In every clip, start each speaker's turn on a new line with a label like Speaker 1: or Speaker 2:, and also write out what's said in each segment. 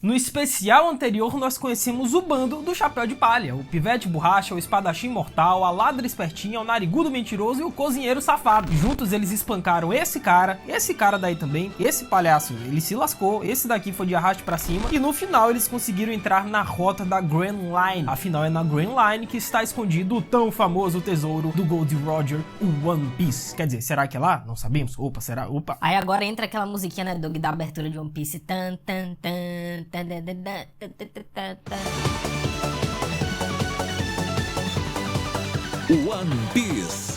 Speaker 1: No especial anterior nós conhecemos o bando do Chapéu de Palha, o Pivete Borracha, o Espadachim Mortal, a Ladra Espertinha, o Narigudo Mentiroso e o Cozinheiro Safado. Juntos eles espancaram esse cara daí também, esse palhaço, ele se lascou, esse daqui foi de arraste pra cima, e no final eles conseguiram entrar na rota da Grand Line. Afinal é na Grand Line que está escondido o tão famoso tesouro do Gold Roger, o One Piece. Quer dizer, será que é lá? Não sabemos. Opa, será? Opa.
Speaker 2: Aí agora entra aquela musiquinha, né, Doug, da abertura de One Piece. Tan, tan, tan, tan, tan, tan, tan, tan, tan.
Speaker 3: One Piece.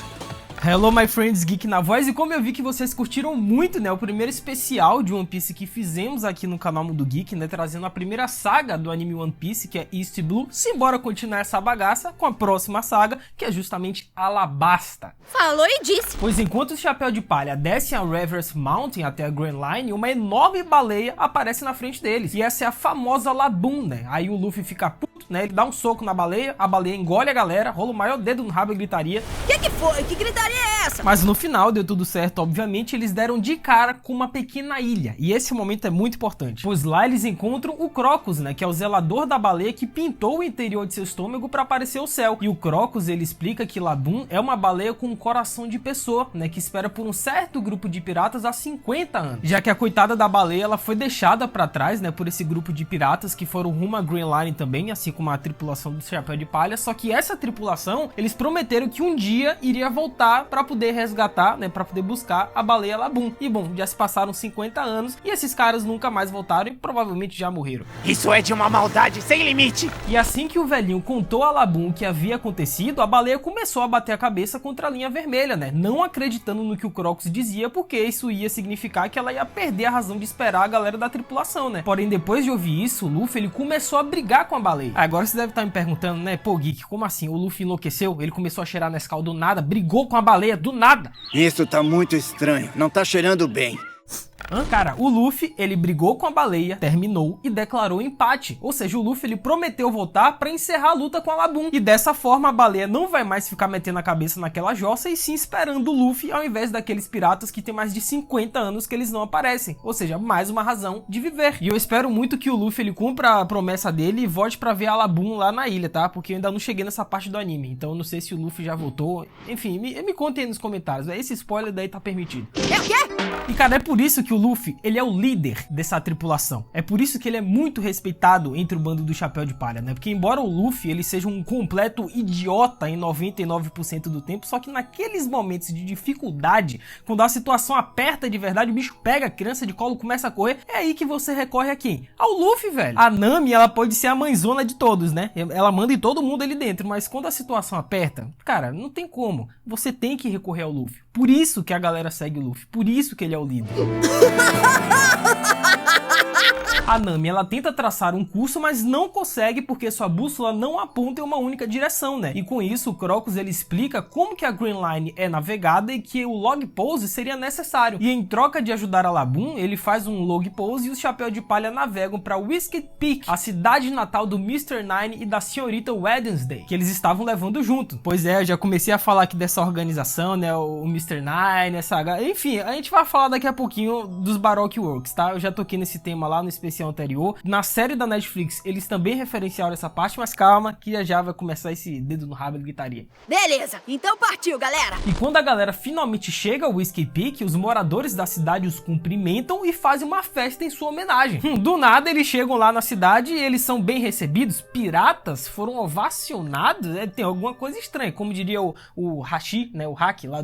Speaker 1: Hello my friends, Geek na voz, e como eu vi que vocês curtiram muito, né, o primeiro especial de One Piece que fizemos aqui no canal Mundo Geek, né, trazendo a primeira saga do anime One Piece, que é East Blue, simbora continuar essa bagaça com a próxima saga, que é justamente Alabasta.
Speaker 4: Falou e disse.
Speaker 1: Pois enquanto o Chapéu de Palha desce a Reverse Mountain até a Grand Line, uma enorme baleia aparece na frente deles, e essa é a famosa Laboon, né, aí o Luffy fica puto, né, ele dá um soco na baleia engole a galera, rola o maior dedo no rabo e gritaria.
Speaker 4: Que foi? Que gritaria é essa?
Speaker 1: Mas no final deu tudo certo, obviamente, eles deram de cara com uma pequena ilha. E esse momento é muito importante, pois lá eles encontram o Crocus, né, que é o zelador da baleia que pintou o interior de seu estômago para parecer o céu. E o Crocus, ele explica que Laboon é uma baleia com um coração de pessoa, né, que espera por um certo grupo de piratas há 50 anos. Já que a coitada da baleia, ela foi deixada para trás, né, por esse grupo de piratas que foram rumo à Grand Line também, assim como a tripulação do Chapéu de Palha. Só que essa tripulação, eles prometeram que um dia iria voltar para poder resgatar, né, para poder buscar a baleia Laboon. E bom, já se passaram 50 anos e esses caras nunca mais voltaram e provavelmente já morreram.
Speaker 5: Isso é de uma maldade sem limite!
Speaker 1: E assim que o velhinho contou a Laboon o que havia acontecido, a baleia começou a bater a cabeça contra a linha vermelha, né, não acreditando no que o Crocus dizia, porque isso ia significar que ela ia perder a razão de esperar a galera da tripulação, né. Porém, depois de ouvir isso, o Luffy, ele começou a brigar com a baleia. Agora você deve estar me perguntando, né, pô, Geek, como assim? O Luffy enlouqueceu? Ele começou a cheirar Nescau do nada, brigou com a baleia do nada?
Speaker 6: Isso tá muito estranho, não tá cheirando bem.
Speaker 1: Cara, o Luffy, ele brigou com a baleia, terminou e declarou empate. Ou seja, o Luffy, ele prometeu voltar pra encerrar a luta com a Laboon. E dessa forma, a baleia não vai mais ficar metendo a cabeça naquela jossa e sim esperando o Luffy, ao invés daqueles piratas que tem mais de 50 anos que eles não aparecem. Ou seja, mais uma razão de viver. E eu espero muito que o Luffy, ele cumpra a promessa dele e volte pra ver a Laboon lá na ilha, tá? Porque eu ainda não cheguei nessa parte do anime. Então eu não sei se o Luffy já voltou. Enfim, me contem aí nos comentários. Esse spoiler daí tá permitido.
Speaker 4: É o quê?
Speaker 1: E cara, é por isso que o Luffy, ele é o líder dessa tripulação. É por isso que ele é muito respeitado entre o bando do Chapéu de Palha, né? Porque embora o Luffy, ele seja um completo idiota em 99% do tempo, só que naqueles momentos de dificuldade, quando a situação aperta de verdade, o bicho pega a criança de colo, começa a correr, é aí que você recorre a quem? Ao Luffy, velho. A Nami, ela pode ser a mãezona de todos, né? Ela manda em todo mundo ali dentro, mas quando a situação aperta, cara, não tem como. Você tem que recorrer ao Luffy. Por isso que a galera segue o Luffy, por isso que ele é o líder. A Nami, ela tenta traçar um curso, mas não consegue porque sua bússola não aponta em uma única direção, né? E com isso, o Crocus, ele explica como que a Grand Line é navegada e que o log pose seria necessário. E em troca de ajudar a Laboon, ele faz um log pose e os Chapéu de Palha navegam para Whiskey Peak, a cidade natal do Mr. Nine e da senhorita Wednesday, que eles estavam levando junto. Pois é, eu já comecei a falar aqui dessa organização, né? O Mr. Nine, essa... Enfim, a gente vai falar daqui a pouquinho dos Baroque Works, tá? Eu já toquei nesse tema lá no especial anterior. Na série da Netflix, eles também referenciaram essa parte, mas calma, que já vai começar esse dedo no rabo de gritaria.
Speaker 4: Beleza, então partiu, galera.
Speaker 1: E quando a galera finalmente chega ao Whiskey Peak, os moradores da cidade os cumprimentam e fazem uma festa em sua homenagem. Do nada, eles chegam lá na cidade e eles são bem recebidos. Piratas foram ovacionados. Tem alguma coisa estranha, como diria o Hashi, né, o Haki lá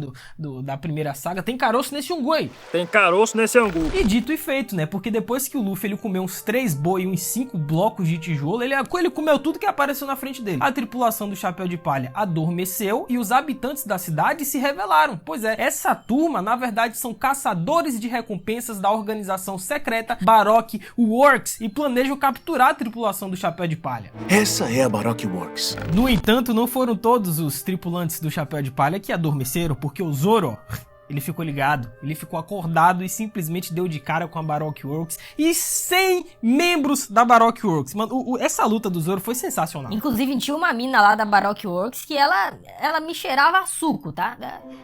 Speaker 1: da primeira saga. Tem caroço nesse angu aí.
Speaker 7: Tem caroço nesse angu.
Speaker 1: E dito e feito, né, porque depois que o Luffy, ele comeu uns 3 boi e uns 5 blocos de tijolo, ele comeu tudo que apareceu na frente dele. A tripulação do Chapéu de Palha adormeceu e os habitantes da cidade se rebelaram. Pois é, essa turma, na verdade, são caçadores de recompensas da organização secreta Baroque Works e planejam capturar a tripulação do Chapéu de Palha.
Speaker 3: Essa é a Baroque Works.
Speaker 1: No entanto, não foram todos os tripulantes do Chapéu de Palha que adormeceram, porque o Zoro... Ele ficou ligado, ele ficou acordado e simplesmente deu de cara com a Baroque Works e 100 membros da Baroque Works. Mano, essa luta do Zoro foi sensacional.
Speaker 2: Inclusive, tinha uma mina lá da Baroque Works que ela me cheirava a suco, tá?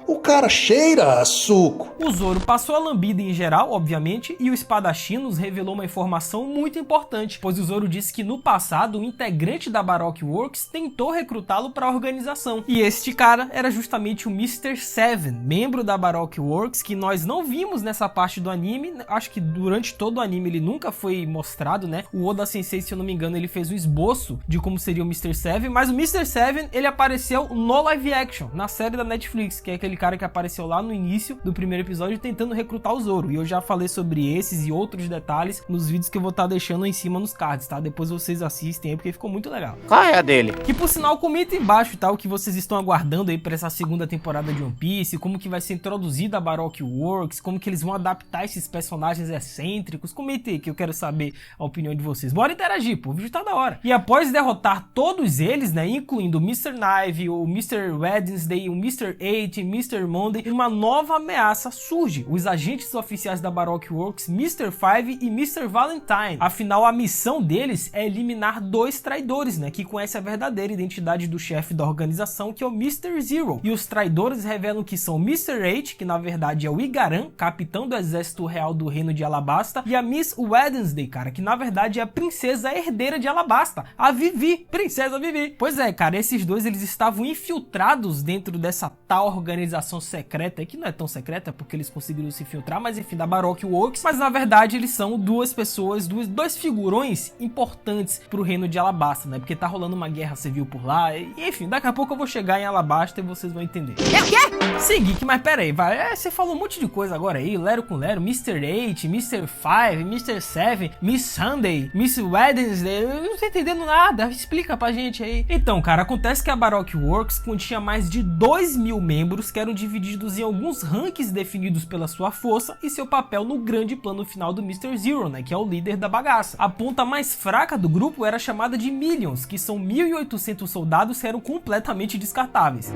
Speaker 3: O cara cheira a suco.
Speaker 1: O Zoro passou a lambida em geral, obviamente, e o espadachim nos revelou uma informação muito importante, pois o Zoro disse que no passado um integrante da Baroque Works tentou recrutá-lo para a organização. E este cara era justamente o Mr. Seven, membro da Baroque Works, que nós não vimos nessa parte do anime. Acho que durante todo o anime ele nunca foi mostrado, né? O Oda Sensei, se eu não me engano, ele fez um esboço de como seria o Mr. Seven, mas o Mr. Seven, ele apareceu no live action, na série da Netflix, que é aquele cara que apareceu lá no início do primeiro episódio tentando recrutar o Zoro. E eu já falei sobre esses e outros detalhes nos vídeos que eu vou estar deixando em cima nos cards, tá? Depois vocês assistem aí, porque ficou muito legal.
Speaker 5: Qual é a dele?
Speaker 1: Que por sinal, comenta embaixo, tá? O que vocês estão aguardando aí pra essa segunda temporada de One Piece, como que vai ser introduzida a Baroque Works, como que eles vão adaptar esses personagens excêntricos. Comenta aí que eu quero saber a opinião de vocês. Bora interagir, pô, o vídeo tá da hora. E após derrotar todos eles, né, incluindo o Mr. Knife, o Mr. Wednesday, o Mr. 8, Mr. Monday, uma nova ameaça surge. Os agentes oficiais da Baroque Works, Mr. 5 e Mr. Valentine. Afinal, a missão deles é eliminar 2 traidores, né, que conhecem a verdadeira identidade do chefe da organização, que é o Mr. Zero. E os traidores revelam que são o Mr. 8, que na verdade é o Igaran, capitão do exército real do reino de Alabasta, e a Miss Wednesday, cara, que na verdade é a princesa herdeira de Alabasta, a Vivi, princesa Vivi. Pois é, cara, esses dois eles estavam infiltrados dentro dessa tal organização secreta, que não é tão secreta porque eles conseguiram se infiltrar, mas enfim, da Baroque Works, mas na verdade eles são duas pessoas, dois figurões importantes pro reino de Alabasta, né, porque tá rolando uma guerra civil por lá, e enfim, daqui a pouco eu vou chegar em Alabasta e vocês vão entender.
Speaker 4: É o quê?
Speaker 1: Seguir, mas pera aí, vai, você falou um monte de coisa agora aí, Lero com Lero, Mr. 8, Mr. 5, Mr. 7, Miss Sunday, Miss Wednesday, eu não tô entendendo nada, explica pra gente aí. Então, cara, acontece que a Baroque Works continha mais de 2.000 membros que eram divididos em alguns rankings definidos pela sua força e seu papel no grande plano final do Mr. Zero, né, que é o líder da bagaça. A ponta mais fraca do grupo era chamada de Millions, que são 1.800 soldados que eram completamente descartáveis.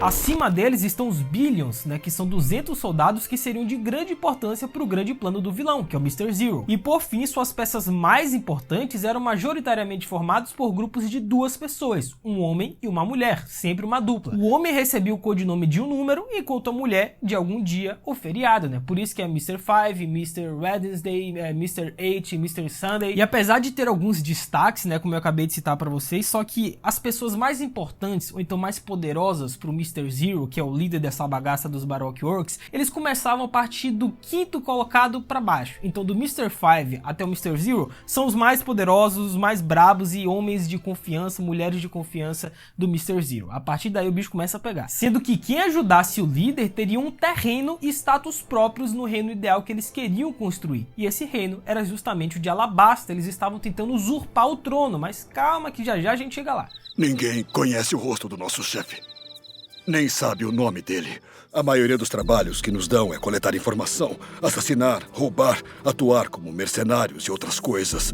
Speaker 1: Acima deles estão os Billions, né, que são 200 soldados que seriam de grande importância para o grande plano do vilão, que é o Mr. Zero. E por fim, suas peças mais importantes eram majoritariamente formados por grupos de 2 pessoas, um homem e uma mulher, sempre uma dupla. O homem recebia o codinome de um número, enquanto a mulher de algum dia ou feriado, né? Por isso que é Mr. 5, Mr. Wednesday, Mr. 8, Mr. Sunday. E apesar de ter alguns destaques, né, como eu acabei de citar para vocês, só que as pessoas mais importantes ou então mais poderosas pro Mr. Zero, que é o líder dessa bagaça dos Baroque Works, eles começavam a partir do 5º colocado para baixo. Então do Mr. 5 até o Mr. Zero são os mais poderosos, os mais brabos e homens de confiança, mulheres de confiança do Mr. Zero. A partir daí o bicho começa a pegar. Sendo que quem ajudasse o líder teria um terreno e status próprios no reino ideal que eles queriam construir. E esse reino era justamente o de Alabasta. Eles estavam tentando usurpar o trono, mas calma que já já a gente chega lá.
Speaker 3: Ninguém conhece o rosto do nosso chefe. Nem sabe o nome dele. A maioria dos trabalhos que nos dão é coletar informação, assassinar, roubar, atuar como mercenários e outras coisas.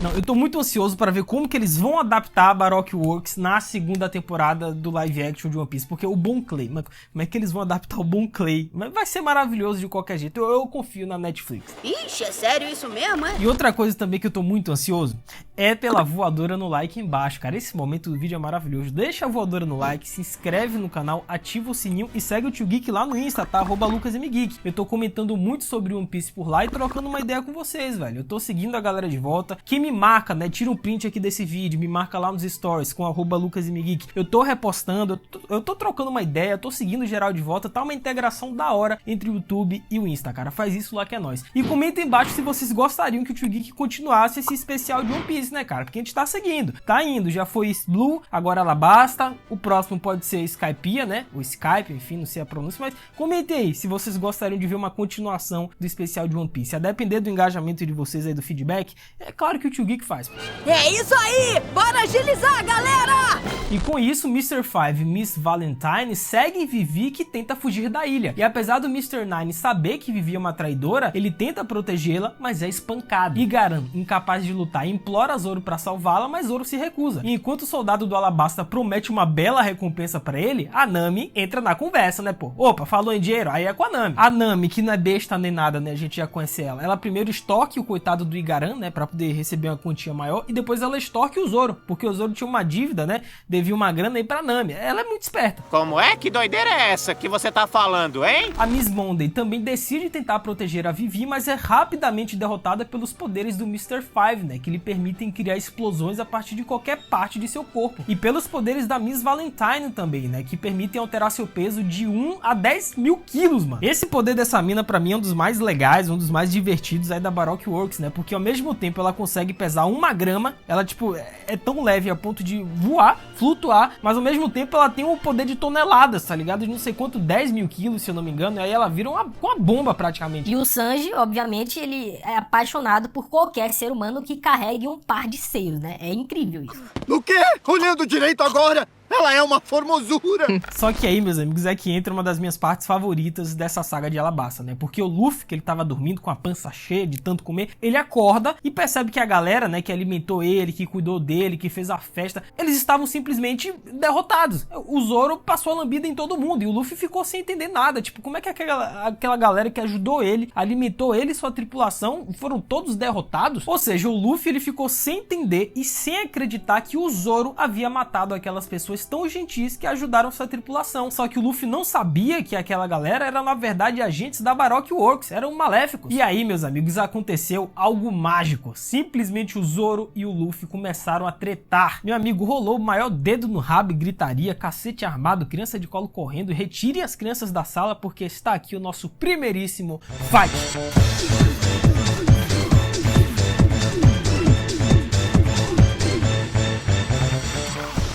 Speaker 1: Não, eu tô muito ansioso para ver como que eles vão adaptar a Baroque Works na segunda temporada do live action de One Piece, porque o Bon Clay, como é que eles vão adaptar o Bon Clay? Vai ser maravilhoso de qualquer jeito, eu confio na Netflix.
Speaker 4: Ixi, é sério isso mesmo, é?
Speaker 1: E outra coisa também que eu tô muito ansioso é pela voadora no like embaixo, cara. Esse momento do vídeo é maravilhoso. Deixa a voadora no like, se inscreve no canal, ativa o sininho e segue o Tio Geek lá no Insta, tá? @LucasMGeek. Eu tô comentando muito sobre One Piece por lá e trocando uma ideia com vocês, velho. Eu tô seguindo a galera de volta. Quem me marca, né? Tira um print aqui desse vídeo, me marca lá nos stories com @LucasMGeek. Eu tô repostando, eu tô trocando uma ideia, tô seguindo geral de volta. Tá uma integração da hora entre o YouTube e o Insta, cara. Faz isso lá que é nóis. E comenta aí embaixo se vocês gostariam que o Tio Geek continuasse esse especial de One Piece, né, cara? Porque a gente tá seguindo. Tá indo. Já foi Blue, agora Alabasta. O próximo pode ser Skypiea, né? O Skype, enfim, não sei a pronúncia, mas comente aí se vocês gostariam de ver uma continuação do especial de One Piece. A depender do engajamento de vocês aí, do feedback, é claro que o Tio Geek faz.
Speaker 4: É isso aí! Bora agilizar, galera!
Speaker 1: E com isso, Mr. 5 e Miss Valentine seguem Vivi, que tenta fugir da ilha. E apesar do Mr. 9 saber que Vivi é uma traidora, ele tenta protegê-la, mas é espancado. Igaran, incapaz de lutar, implora Zoro para salvá-la, mas Zoro se recusa. E enquanto o soldado do Alabasta promete uma bela recompensa para ele, a Nami entra na conversa, né, pô? Opa, falou em dinheiro? Aí é com a Nami. A Nami, que não é besta nem nada, né, a gente já conhece ela. Ela primeiro extorque o coitado do Igaran, né, pra poder receber uma quantia maior, e depois ela extorque o Zoro, porque o Zoro tinha uma dívida, né, devia uma grana aí pra Nami. Ela é muito esperta.
Speaker 5: Como é? Que doideira é essa que você tá falando, hein?
Speaker 1: A Miss Monday também decide tentar proteger a Vivi, mas é rapidamente derrotada pelos poderes do Mr. Five, né, que lhe permitem criar explosões a partir de qualquer parte de seu corpo. E pelos poderes da Miss Valentine também, né, que permitem alterar seu peso de 1 a 10 mil quilos, mano. Esse poder dessa mina pra mim é um dos mais legais, um dos mais divertidos aí da Baroque Works, né, porque ao mesmo tempo ela consegue pesar 1 grama, ela tipo é tão leve a ponto de voar, flutuar, mas ao mesmo tempo ela tem um poder de toneladas, tá ligado? De não sei quanto, 10 mil quilos, se eu não me engano, e aí ela vira uma bomba praticamente.
Speaker 2: E o Sanji, obviamente, ele é apaixonado por qualquer ser humano que carregue um par de seios, né? É incrível isso.
Speaker 6: O quê? Olhando direito agora, ela é uma formosura.
Speaker 1: Só que aí, meus amigos, é que entra uma das minhas partes favoritas dessa saga de Alabasta, né? Porque o Luffy, que ele tava dormindo com a pança cheia de tanto comer, ele acorda e percebe que a galera, né, que alimentou ele, que cuidou dele, que fez a festa, eles estavam simplesmente derrotados. O Zoro passou a lambida em todo mundo e o Luffy ficou sem entender nada. Tipo, como é que aquela galera que ajudou ele, alimentou ele e sua tripulação, foram todos derrotados? Ou seja, o Luffy, ele ficou sem entender e sem acreditar que o Zoro havia matado aquelas pessoas tão gentis que ajudaram sua tripulação. Só que o Luffy não sabia que aquela galera era na verdade agentes da Baroque Works, eram maléficos. E aí, meus amigos, aconteceu algo mágico. Simplesmente o Zoro e o Luffy começaram a tretar. Meu amigo, rolou o maior dedo no rabo e gritaria, cacete armado, criança de colo correndo. Retirem as crianças da sala porque está aqui o nosso primeiríssimo fight.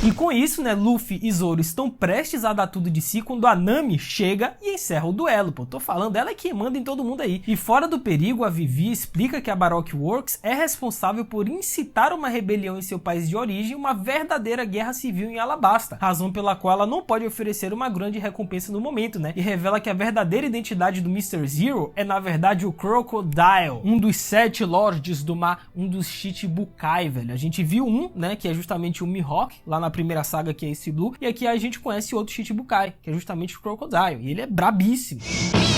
Speaker 1: E com isso, né, Luffy e Zoro estão prestes a dar tudo de si quando a Nami chega e encerra o duelo, pô. Tô falando, ela é quem manda em todo mundo aí. E fora do perigo, a Vivi explica que a Baroque Works é responsável por incitar uma rebelião em seu país de origem, uma verdadeira guerra civil em Alabasta, razão pela qual ela não pode oferecer uma grande recompensa no momento, né? E revela que a verdadeira identidade do Mr. Zero é, na verdade, o Crocodile, um dos 7 Lords do Mar, um dos Chichibukai, velho. A gente viu um, né, que é justamente o Mihawk, lá na primeira saga, que é esse Blue, e aqui a gente conhece outro Chichibukai, que é justamente o Crocodile, e ele é brabíssimo.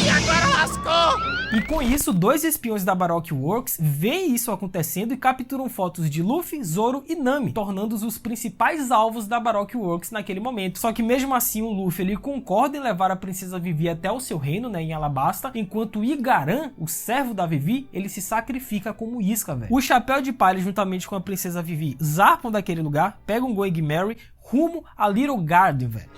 Speaker 5: E agora lascou!
Speaker 1: E com isso, 2 espiões da Baroque Works veem isso acontecendo e capturam fotos de Luffy, Zoro e Nami, tornando-os os principais alvos da Baroque Works naquele momento. Só que mesmo assim, o Luffy ele concorda em levar a princesa Vivi até o seu reino, né, em Alabasta, enquanto o Igaran, o servo da Vivi, ele se sacrifica como isca, velho. O Chapéu de Palha, juntamente com a princesa Vivi, zarpam daquele lugar, pegam Going Merry rumo a Little Garden, velho.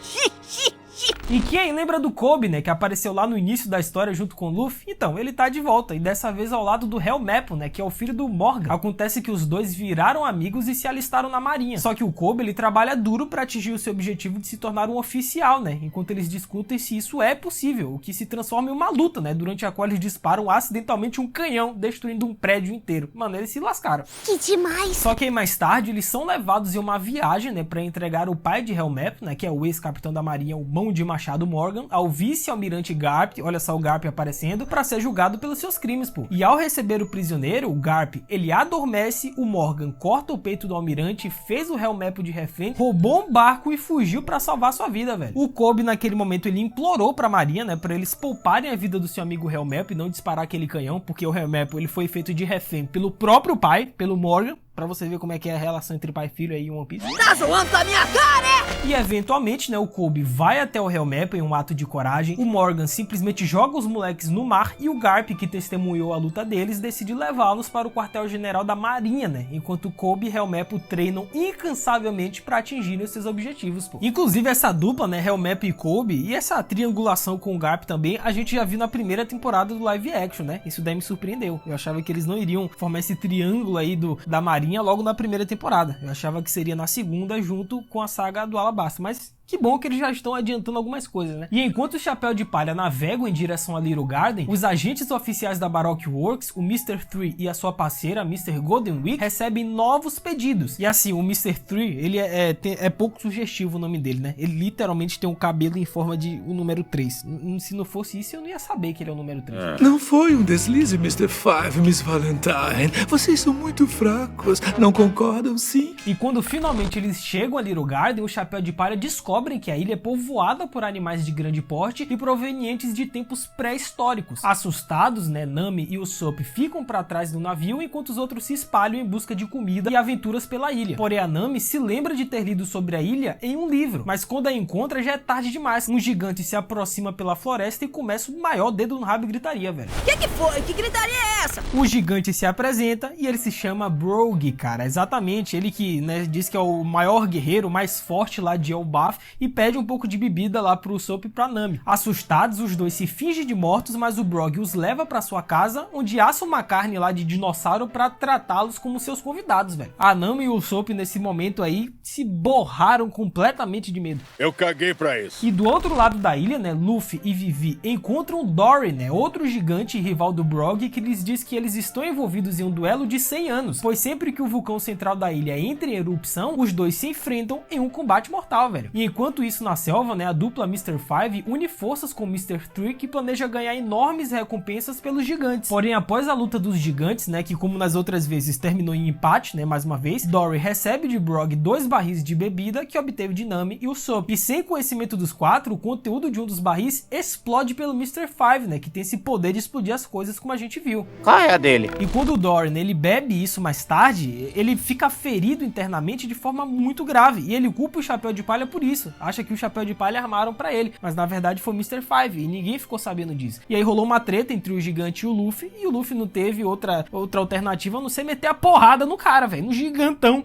Speaker 1: E quem lembra do Kobe, né, que apareceu lá no início da história junto com o Luffy? Então, ele tá de volta, e dessa vez ao lado do Helmeppo, né, que é o filho do Morgan. Acontece que os dois viraram amigos e se alistaram na marinha. Só que o Kobe, ele trabalha duro pra atingir o seu objetivo de se tornar um oficial, né, enquanto eles discutem se isso é possível, o que se transforma em uma luta, né, durante a qual eles disparam acidentalmente um canhão, destruindo um prédio inteiro. Mano, eles se lascaram.
Speaker 2: Que demais!
Speaker 1: Só que aí mais tarde, eles são levados em uma viagem, né, pra entregar o pai de Helmeppo, né, que é o ex-capitão da marinha, o Mão de Machado Morgan, ao vice-almirante Garp, olha só o Garp aparecendo, para ser julgado pelos seus crimes, pô. E ao receber o prisioneiro, o Garp, ele adormece, o Morgan corta o peito do almirante, fez o Helmeppo de refém, roubou um barco e fugiu para salvar sua vida, velho. O Kobe, naquele momento, ele implorou pra marinha, né, pra eles pouparem a vida do seu amigo Helmeppo e não disparar aquele canhão, porque o Helmeppo, ele foi feito de refém pelo próprio pai, pelo Morgan, pra você ver como é que é a relação entre pai e filho aí em One Piece.
Speaker 4: Tá zoando com a minha cara, é?
Speaker 1: E eventualmente, né, o Kobe vai até o Helmeppo em um ato de coragem, o Morgan simplesmente joga os moleques no mar e o Garp, que testemunhou a luta deles, decide levá-los para o quartel-general da marinha, né, enquanto o Kobe e Helmeppo treinam incansavelmente para atingirem seus objetivos, pô. Inclusive essa dupla, né, Helmeppo e Kobe, e essa triangulação com o Garp também, a gente já viu na primeira temporada do live action, né, isso daí me surpreendeu. Eu achava que eles não iriam formar esse triângulo aí da marinha logo na primeira temporada. Eu achava que seria na segunda, junto com a saga do Alabasta, mas que bom que eles já estão adiantando algumas coisas, né? E enquanto o Chapéu de Palha navegam em direção a Little Garden, os agentes oficiais da Baroque Works, o Mr. 3 e a sua parceira, a Mr. Golden Week, recebem novos pedidos. E assim, o Mr. 3, ele é pouco sugestivo o nome dele, né? Ele literalmente tem um cabelo em forma de o número 3. Se não fosse isso, eu não ia saber que ele é o número 3.
Speaker 7: Não foi um deslize, Mr. 5, Miss Valentine. Vocês são muito fracos. Não concordam, sim?
Speaker 1: E quando finalmente eles chegam a Little Garden, o Chapéu de Palha descobre descobrem que a ilha é povoada por animais de grande porte e provenientes de tempos pré-históricos. Assustados, né, Nami e Usopp ficam para trás do navio enquanto os outros se espalham em busca de comida e aventuras pela ilha. Porém, a Nami se lembra de ter lido sobre a ilha em um livro, mas quando a encontra já é tarde demais. Um gigante se aproxima pela floresta e começa o maior dedo no rabo e gritaria, velho.
Speaker 4: Que foi? Que gritaria é essa?
Speaker 1: O gigante se apresenta e ele se chama Brogy, cara. Exatamente, ele que, né, diz que é o maior guerreiro, mais forte lá de Elbaf e pede um pouco de bebida lá pro Usopp e pra Nami. Assustados, os dois se fingem de mortos, mas o Brogy os leva pra sua casa, onde assa uma carne lá de dinossauro pra tratá-los como seus convidados, velho. A Nami e o Usopp nesse momento aí se borraram completamente de medo.
Speaker 8: Eu caguei pra isso.
Speaker 1: E do outro lado da ilha, né, Luffy e Vivi encontram Dory, né, outro gigante e rival do Brogy, que lhes diz que eles estão envolvidos em um duelo de 100 anos, pois sempre que o vulcão central da ilha entra em erupção, os dois se enfrentam em um combate mortal, velho. E enquanto isso na selva, né, a dupla Mr. Five une forças com Mr. Three, que planeja ganhar enormes recompensas pelos gigantes. Porém, após a luta dos gigantes, né, que como nas outras vezes terminou em empate, né, mais uma vez, Dory recebe de Brogy 2 barris de bebida que obteve de Nami e Usopp. E sem conhecimento dos quatro, o conteúdo de um dos barris explode pelo Mr. Five, né, que tem esse poder de explodir as coisas como a gente viu.
Speaker 5: Qual é a dele?
Speaker 1: E quando o Dory, né, ele bebe isso mais tarde, ele fica ferido internamente de forma muito grave, e ele culpa o Chapéu de Palha por isso. Acha que o Chapéu de Palha armaram pra ele, mas na verdade foi o Mr. Five, e ninguém ficou sabendo disso. E aí rolou uma treta entre o gigante e o Luffy não teve outra alternativa a não ser meter a porrada no cara, velho, no gigantão.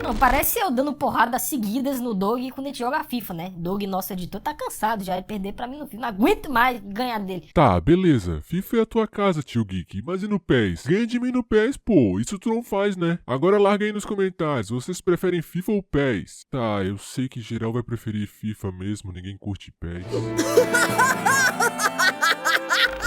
Speaker 2: Não, parece eu dando porradas seguidas no Doug quando a gente joga FIFA, né? Doug, nosso editor, tá cansado já de perder pra mim no FIFA. Não aguento mais ganhar dele.
Speaker 8: Tá, beleza. FIFA é a tua casa, tio Geek. Mas e no PES? Ganha de mim no PES, pô. Isso tu não faz, né? Agora larga aí nos comentários. Vocês preferem FIFA ou PES? Tá, eu sei que geral vai preferir FIFA mesmo. Ninguém curte PES.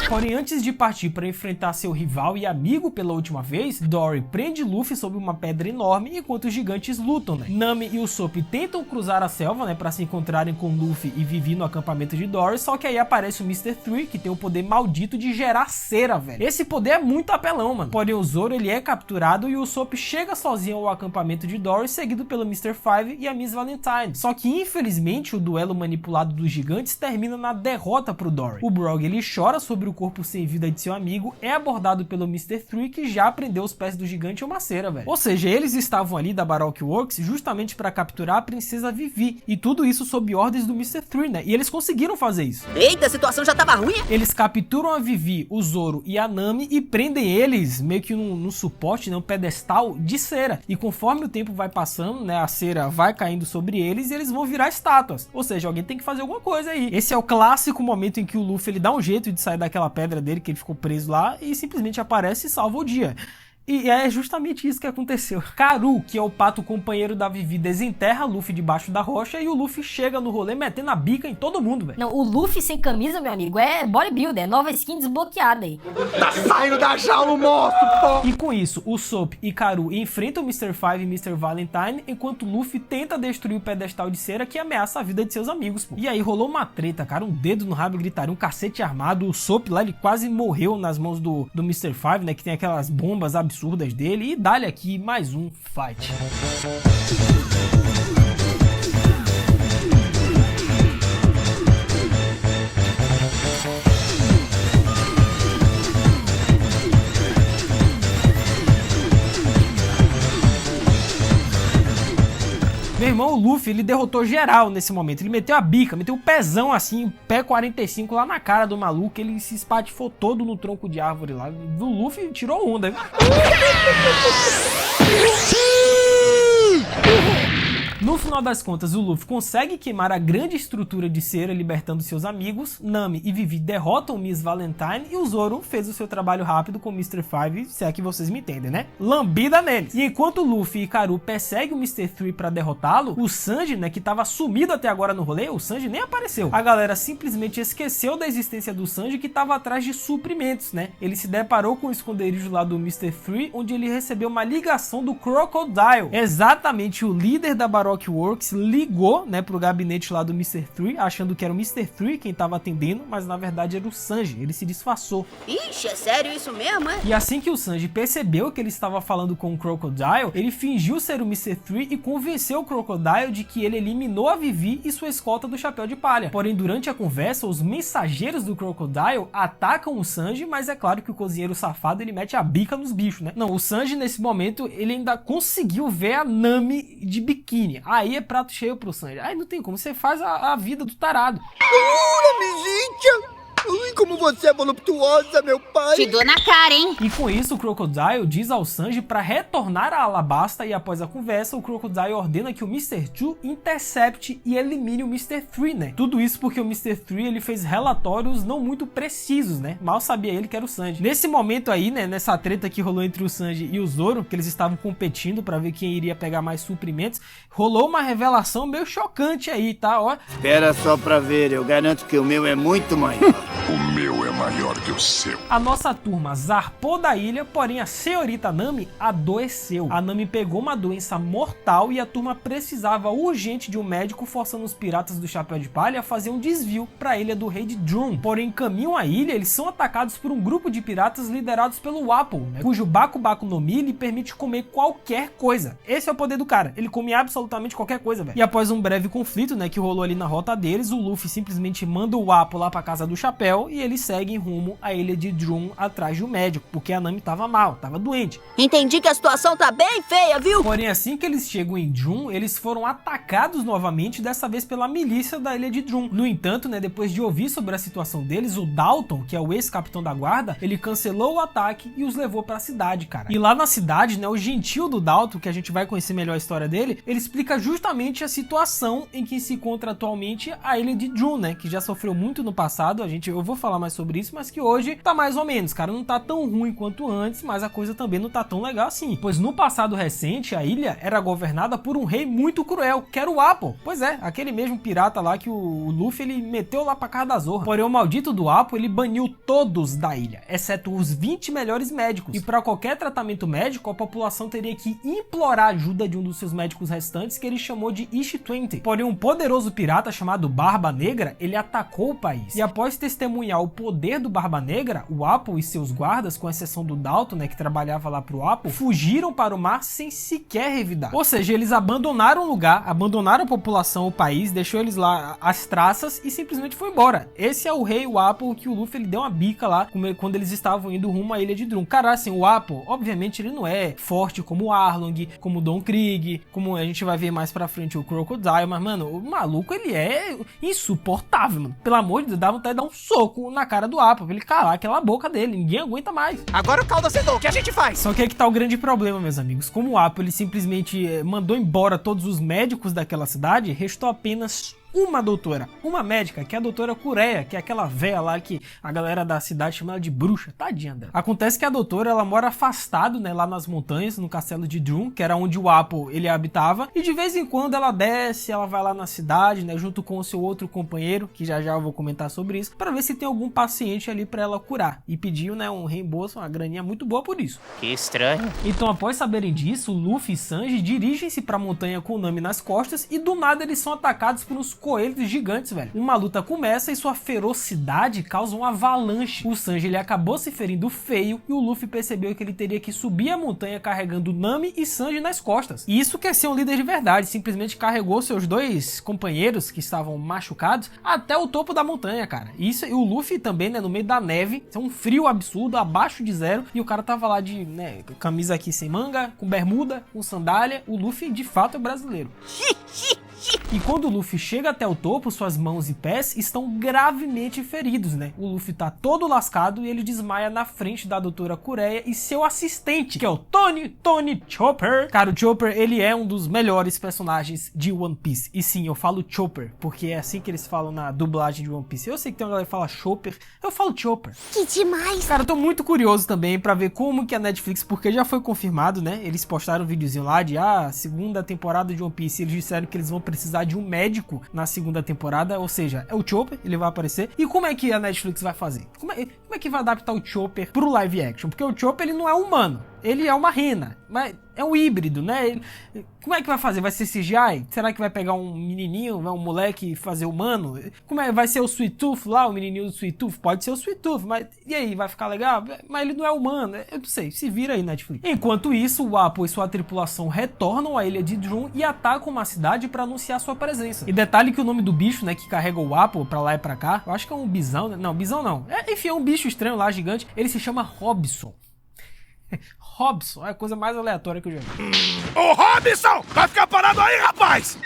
Speaker 1: Porém, antes de partir para enfrentar seu rival e amigo pela última vez, Dory prende Luffy sob uma pedra enorme enquanto os gigantes lutam, né? Nami e Usopp tentam cruzar a selva, né, para se encontrarem com Luffy e Vivi no acampamento de Dory, só que aí aparece o Mr. Three, que tem o poder maldito de gerar cera, velho. Esse poder é muito apelão, mano. Porém, o Zoro, ele é capturado e o Usopp chega sozinho ao acampamento de Dory, seguido pelo Mr. Five e a Miss Valentine. Só que, infelizmente, o duelo manipulado dos gigantes termina na derrota pro Dory. O Brogy, ele chora sobre o corpo sem vida de seu amigo, é abordado pelo Mr. Three, que já prendeu os pés do gigante em uma cera, velho. Ou seja, eles estavam ali da Baroque Works justamente para capturar a princesa Vivi, e tudo isso sob ordens do Mr. Three, né? E eles conseguiram fazer isso.
Speaker 4: Eita, a situação já tava ruim?
Speaker 1: Eles capturam a Vivi, o Zoro e a Nami e prendem eles meio que num suporte, né, um pedestal de cera. E conforme o tempo vai passando, né, a cera vai caindo sobre eles e eles vão virar estátuas. Ou seja, alguém tem que fazer alguma coisa aí. Esse é o clássico momento em que o Luffy, ele dá um jeito de sair daquela pedra dele, que ele ficou preso lá, e simplesmente aparece e salva o dia. E é justamente isso que aconteceu. Karu, que é o pato companheiro da Vivi, desenterra Luffy debaixo da rocha e o Luffy chega no rolê metendo a bica em todo mundo, velho.
Speaker 2: Não, o Luffy sem camisa, meu amigo, é bodybuilder, é nova skin desbloqueada aí.
Speaker 6: Tá saindo da jaula o monstro, pô!
Speaker 1: E com isso, o Usopp e Karu enfrentam Mr. Five e Mr. Valentine, enquanto Luffy tenta destruir o pedestal de cera que ameaça a vida de seus amigos, pô. E aí rolou uma treta, cara, um dedo no rabo e gritaria, um cacete armado. O Usopp lá, ele quase morreu nas mãos do Mr. Five, né, que tem aquelas bombas absurdas dele, e dá-lhe aqui mais um fight. Meu irmão, o Luffy, ele derrotou geral nesse momento. Ele meteu a bica, meteu o pezão assim, o pé 45 lá na cara do maluco. Ele se espatifou todo no tronco de árvore lá. O Luffy tirou onda. No final das contas, o Luffy consegue queimar a grande estrutura de cera, libertando seus amigos. Nami e Vivi derrotam Miss Valentine e o Zoro fez o seu trabalho rápido com o Mr. Five, se é que vocês me entendem, né? Lambida neles. E enquanto o Luffy e Karu perseguem o Mr. Three pra derrotá-lo, o Sanji, né, que tava sumido até agora no rolê, o Sanji nem apareceu. A galera simplesmente esqueceu da existência do Sanji, que tava atrás de suprimentos, né? Ele se deparou com o esconderijo lá do Mr. Three, onde ele recebeu uma ligação do Crocodile, exatamente o líder da Baroque Works, Works ligou, né, pro gabinete lá do Mr. 3, achando que era o Mr. 3 quem tava atendendo, mas na verdade era o Sanji, ele se disfarçou.
Speaker 4: Ixi, é sério isso mesmo, é?
Speaker 1: E assim que o Sanji percebeu que ele estava falando com o Crocodile, ele fingiu ser o Mr. 3 e convenceu o Crocodile de que ele eliminou a Vivi e sua escolta do Chapéu de Palha. Porém, durante a conversa, os mensageiros do Crocodile atacam o Sanji, mas é claro que o cozinheiro safado, ele mete a bica nos bichos, né? Não, o Sanji nesse momento, ele ainda conseguiu ver a Nami de biquíni. Aí é prato cheio pro Sanji. Aí não tem como, você faz a vida do tarado.
Speaker 6: Namizinha! Ui, como você é voluptuosa, meu pai!
Speaker 2: Te dou na cara, hein?
Speaker 1: E com isso, o Crocodile diz ao Sanji para retornar a Alabasta e após a conversa, o Crocodile ordena que o Mr. 2 intercepte e elimine o Mr. 3, né? Tudo isso porque o Mr. 3, ele fez relatórios não muito precisos, né? Mal sabia ele que era o Sanji. Nesse momento aí, né, nessa treta que rolou entre o Sanji e o Zoro, que eles estavam competindo para ver quem iria pegar mais suprimentos, rolou uma revelação meio chocante aí, tá? Ó.
Speaker 6: Espera só pra ver, eu garanto que o meu é muito maior.
Speaker 8: O meu é maior que o seu.
Speaker 1: A nossa turma zarpou da ilha, porém a senhorita Nami adoeceu. A Nami pegou uma doença mortal e a turma precisava urgente de um médico, forçando os piratas do Chapéu de Palha a fazer um desvio para a ilha do rei de Drum. Porém, em caminho à ilha, eles são atacados por um grupo de piratas liderados pelo Apple, né, cujo Baku Baku no Mi lhe permite comer qualquer coisa. Esse é o poder do cara, ele come absolutamente qualquer coisa, velho. E após um breve conflito, né, que rolou ali na rota deles, o Luffy simplesmente manda o Apple lá pra casa do Chapéu e eles seguem rumo à ilha de Drum atrás de um médico, porque a Nami tava mal, tava doente.
Speaker 4: Entendi que a situação tá bem feia, viu?
Speaker 1: Porém, assim que eles chegam em Drum, eles foram atacados novamente, dessa vez pela milícia da ilha de Drum. No entanto, né, depois de ouvir sobre a situação deles, o Dalton, que é o ex-capitão da guarda, ele cancelou o ataque e os levou pra cidade, cara. E lá na cidade, né, o gentil do Dalton, que a gente vai conhecer melhor a história dele, ele explica justamente a situação em que se encontra atualmente a ilha de Drum, né, que já sofreu muito no passado, eu vou falar mais sobre isso, mas que hoje tá mais ou menos, cara, não tá tão ruim quanto antes, mas a coisa também não tá tão legal assim, pois no passado recente a ilha era governada por um rei muito cruel, que era o Apple. Pois é, aquele mesmo pirata lá que o Luffy ele meteu lá pra casa da Zorra. Porém, o maldito do Apple, ele baniu todos da ilha, exceto os 20 melhores médicos, e para qualquer tratamento médico a população teria que implorar a ajuda de um dos seus médicos restantes, que ele chamou de Ishi-20. Porém, um poderoso pirata chamado Barba Negra, ele atacou o país, e após testemunhar o poder do Barba Negra, o Apple e seus guardas, com exceção do Dalton, né, que trabalhava lá pro Apple, fugiram para o mar sem sequer revidar. Ou seja, eles abandonaram o lugar, abandonaram a população, o país, deixou eles lá as traças e simplesmente foi embora. Esse é o rei, o Apple, que o Luffy ele deu uma bica lá quando eles estavam indo rumo à ilha de Drum. Cara, assim, o Apple, obviamente, ele não é forte como o Arlong, como o Don Krieg, como a gente vai ver mais pra frente o Crocodile, mas, mano, o maluco, ele é insuportável, mano. Pelo amor de Deus, dá vontade de dar um soco na cara do Apple, pra ele calar aquela boca dele, ninguém aguenta mais.
Speaker 5: Agora o caldo acendou, o que a gente faz?
Speaker 1: Só que aí que tá o grande problema, meus amigos. Como o Apple, ele simplesmente mandou embora todos os médicos daquela cidade, restou apenas uma doutora, uma médica, que é a doutora Kureha, que é aquela véia lá que a galera da cidade chama ela de bruxa, tadinha dela. Acontece que a doutora, ela mora afastado, né, lá nas montanhas, no castelo de Drum, que era onde o Apple, ele habitava, e de vez em quando ela desce, ela vai lá na cidade, né, junto com o seu outro companheiro, que já eu vou comentar sobre isso, para ver se tem algum paciente ali para ela curar, e pediu, né, um reembolso, uma graninha muito boa por isso.
Speaker 5: Que estranho.
Speaker 1: Então, após saberem disso, Luffy e Sanji dirigem-se pra montanha com o Nami nas costas, e do nada eles são atacados por uns coelhos gigantes, velho. Uma luta começa e sua ferocidade causa uma avalanche. O Sanji, ele acabou se ferindo feio e o Luffy percebeu que ele teria que subir a montanha carregando Nami e Sanji nas costas. E isso quer ser um líder de verdade, simplesmente carregou seus dois companheiros que estavam machucados até o topo da montanha, cara. Isso, e o Luffy também, né, no meio da neve, é um frio absurdo, abaixo de zero, e o cara tava lá de, né, camisa aqui sem manga, com bermuda, com sandália. O Luffy, de fato, é brasileiro. E quando o Luffy chega até o topo, suas mãos e pés estão gravemente feridos, né? O Luffy tá todo lascado e ele desmaia na frente da doutora Kureha e seu assistente, que é o Tony Chopper. Cara, o Chopper, ele é um dos melhores personagens de One Piece. E sim, eu falo Chopper, porque é assim que eles falam na dublagem de One Piece. Eu sei que tem uma galera que fala Chopper, eu falo Chopper.
Speaker 2: Que demais!
Speaker 1: Cara, eu tô muito curioso também pra ver como que a Netflix, porque já foi confirmado, né? Eles postaram um videozinho lá de, segunda temporada de One Piece, eles disseram que eles vão precisar de um médico na segunda temporada, ou seja, é o Chopper, ele vai aparecer. E como é que a Netflix vai fazer? Como é que vai adaptar o Chopper pro live action? Porque o Chopper, ele não é humano. ele é uma rena, mas é um híbrido, né? Como é que vai fazer? Vai ser CGI? Será que vai pegar um menininho, um moleque e fazer humano? Vai ser o Sweet Tooth lá, o menininho do Sweet Tooth? Pode ser o Sweet Tooth, mas e aí, vai ficar legal? Mas ele não é humano, eu não sei, se vira aí, Netflix. Enquanto isso, o Apple e sua tripulação retornam à ilha de Drum e atacam uma cidade para anunciar sua presença. E detalhe que o nome do bicho, né, que carrega o Apple pra lá e pra cá, eu acho que é um bisão, né? Não, bisão não. Enfim, é um bicho estranho lá, gigante. Ele se chama Robson. Robson é a coisa mais aleatória que eu já vi.
Speaker 9: Ô Robson, vai ficar parado aí, rapaz!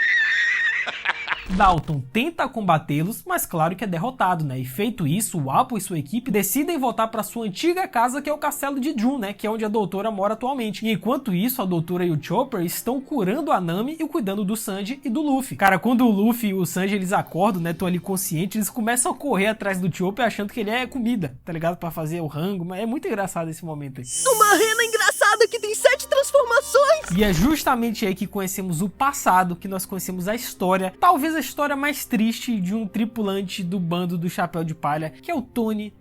Speaker 1: Dalton tenta combatê-los, mas claro que é derrotado, né? E feito isso, o Apple e sua equipe decidem voltar para sua antiga casa, que é o castelo de Drum, né? Que é onde a doutora mora atualmente. E enquanto isso, a doutora e o Chopper estão curando a Nami e cuidando do Sanji e do Luffy. Cara, quando o Luffy e o Sanji eles acordam, né? Estão ali conscientes, eles começam a correr atrás do Chopper achando que ele é comida, tá ligado? Pra fazer o rango, mas é muito engraçado esse momento aí.
Speaker 4: Uma rena engraçada que tem 7 transformações!
Speaker 1: E é justamente aí que conhecemos o passado, que nós conhecemos a história, talvez a história mais triste de um tripulante do bando do Chapéu de Palha, que é o Tony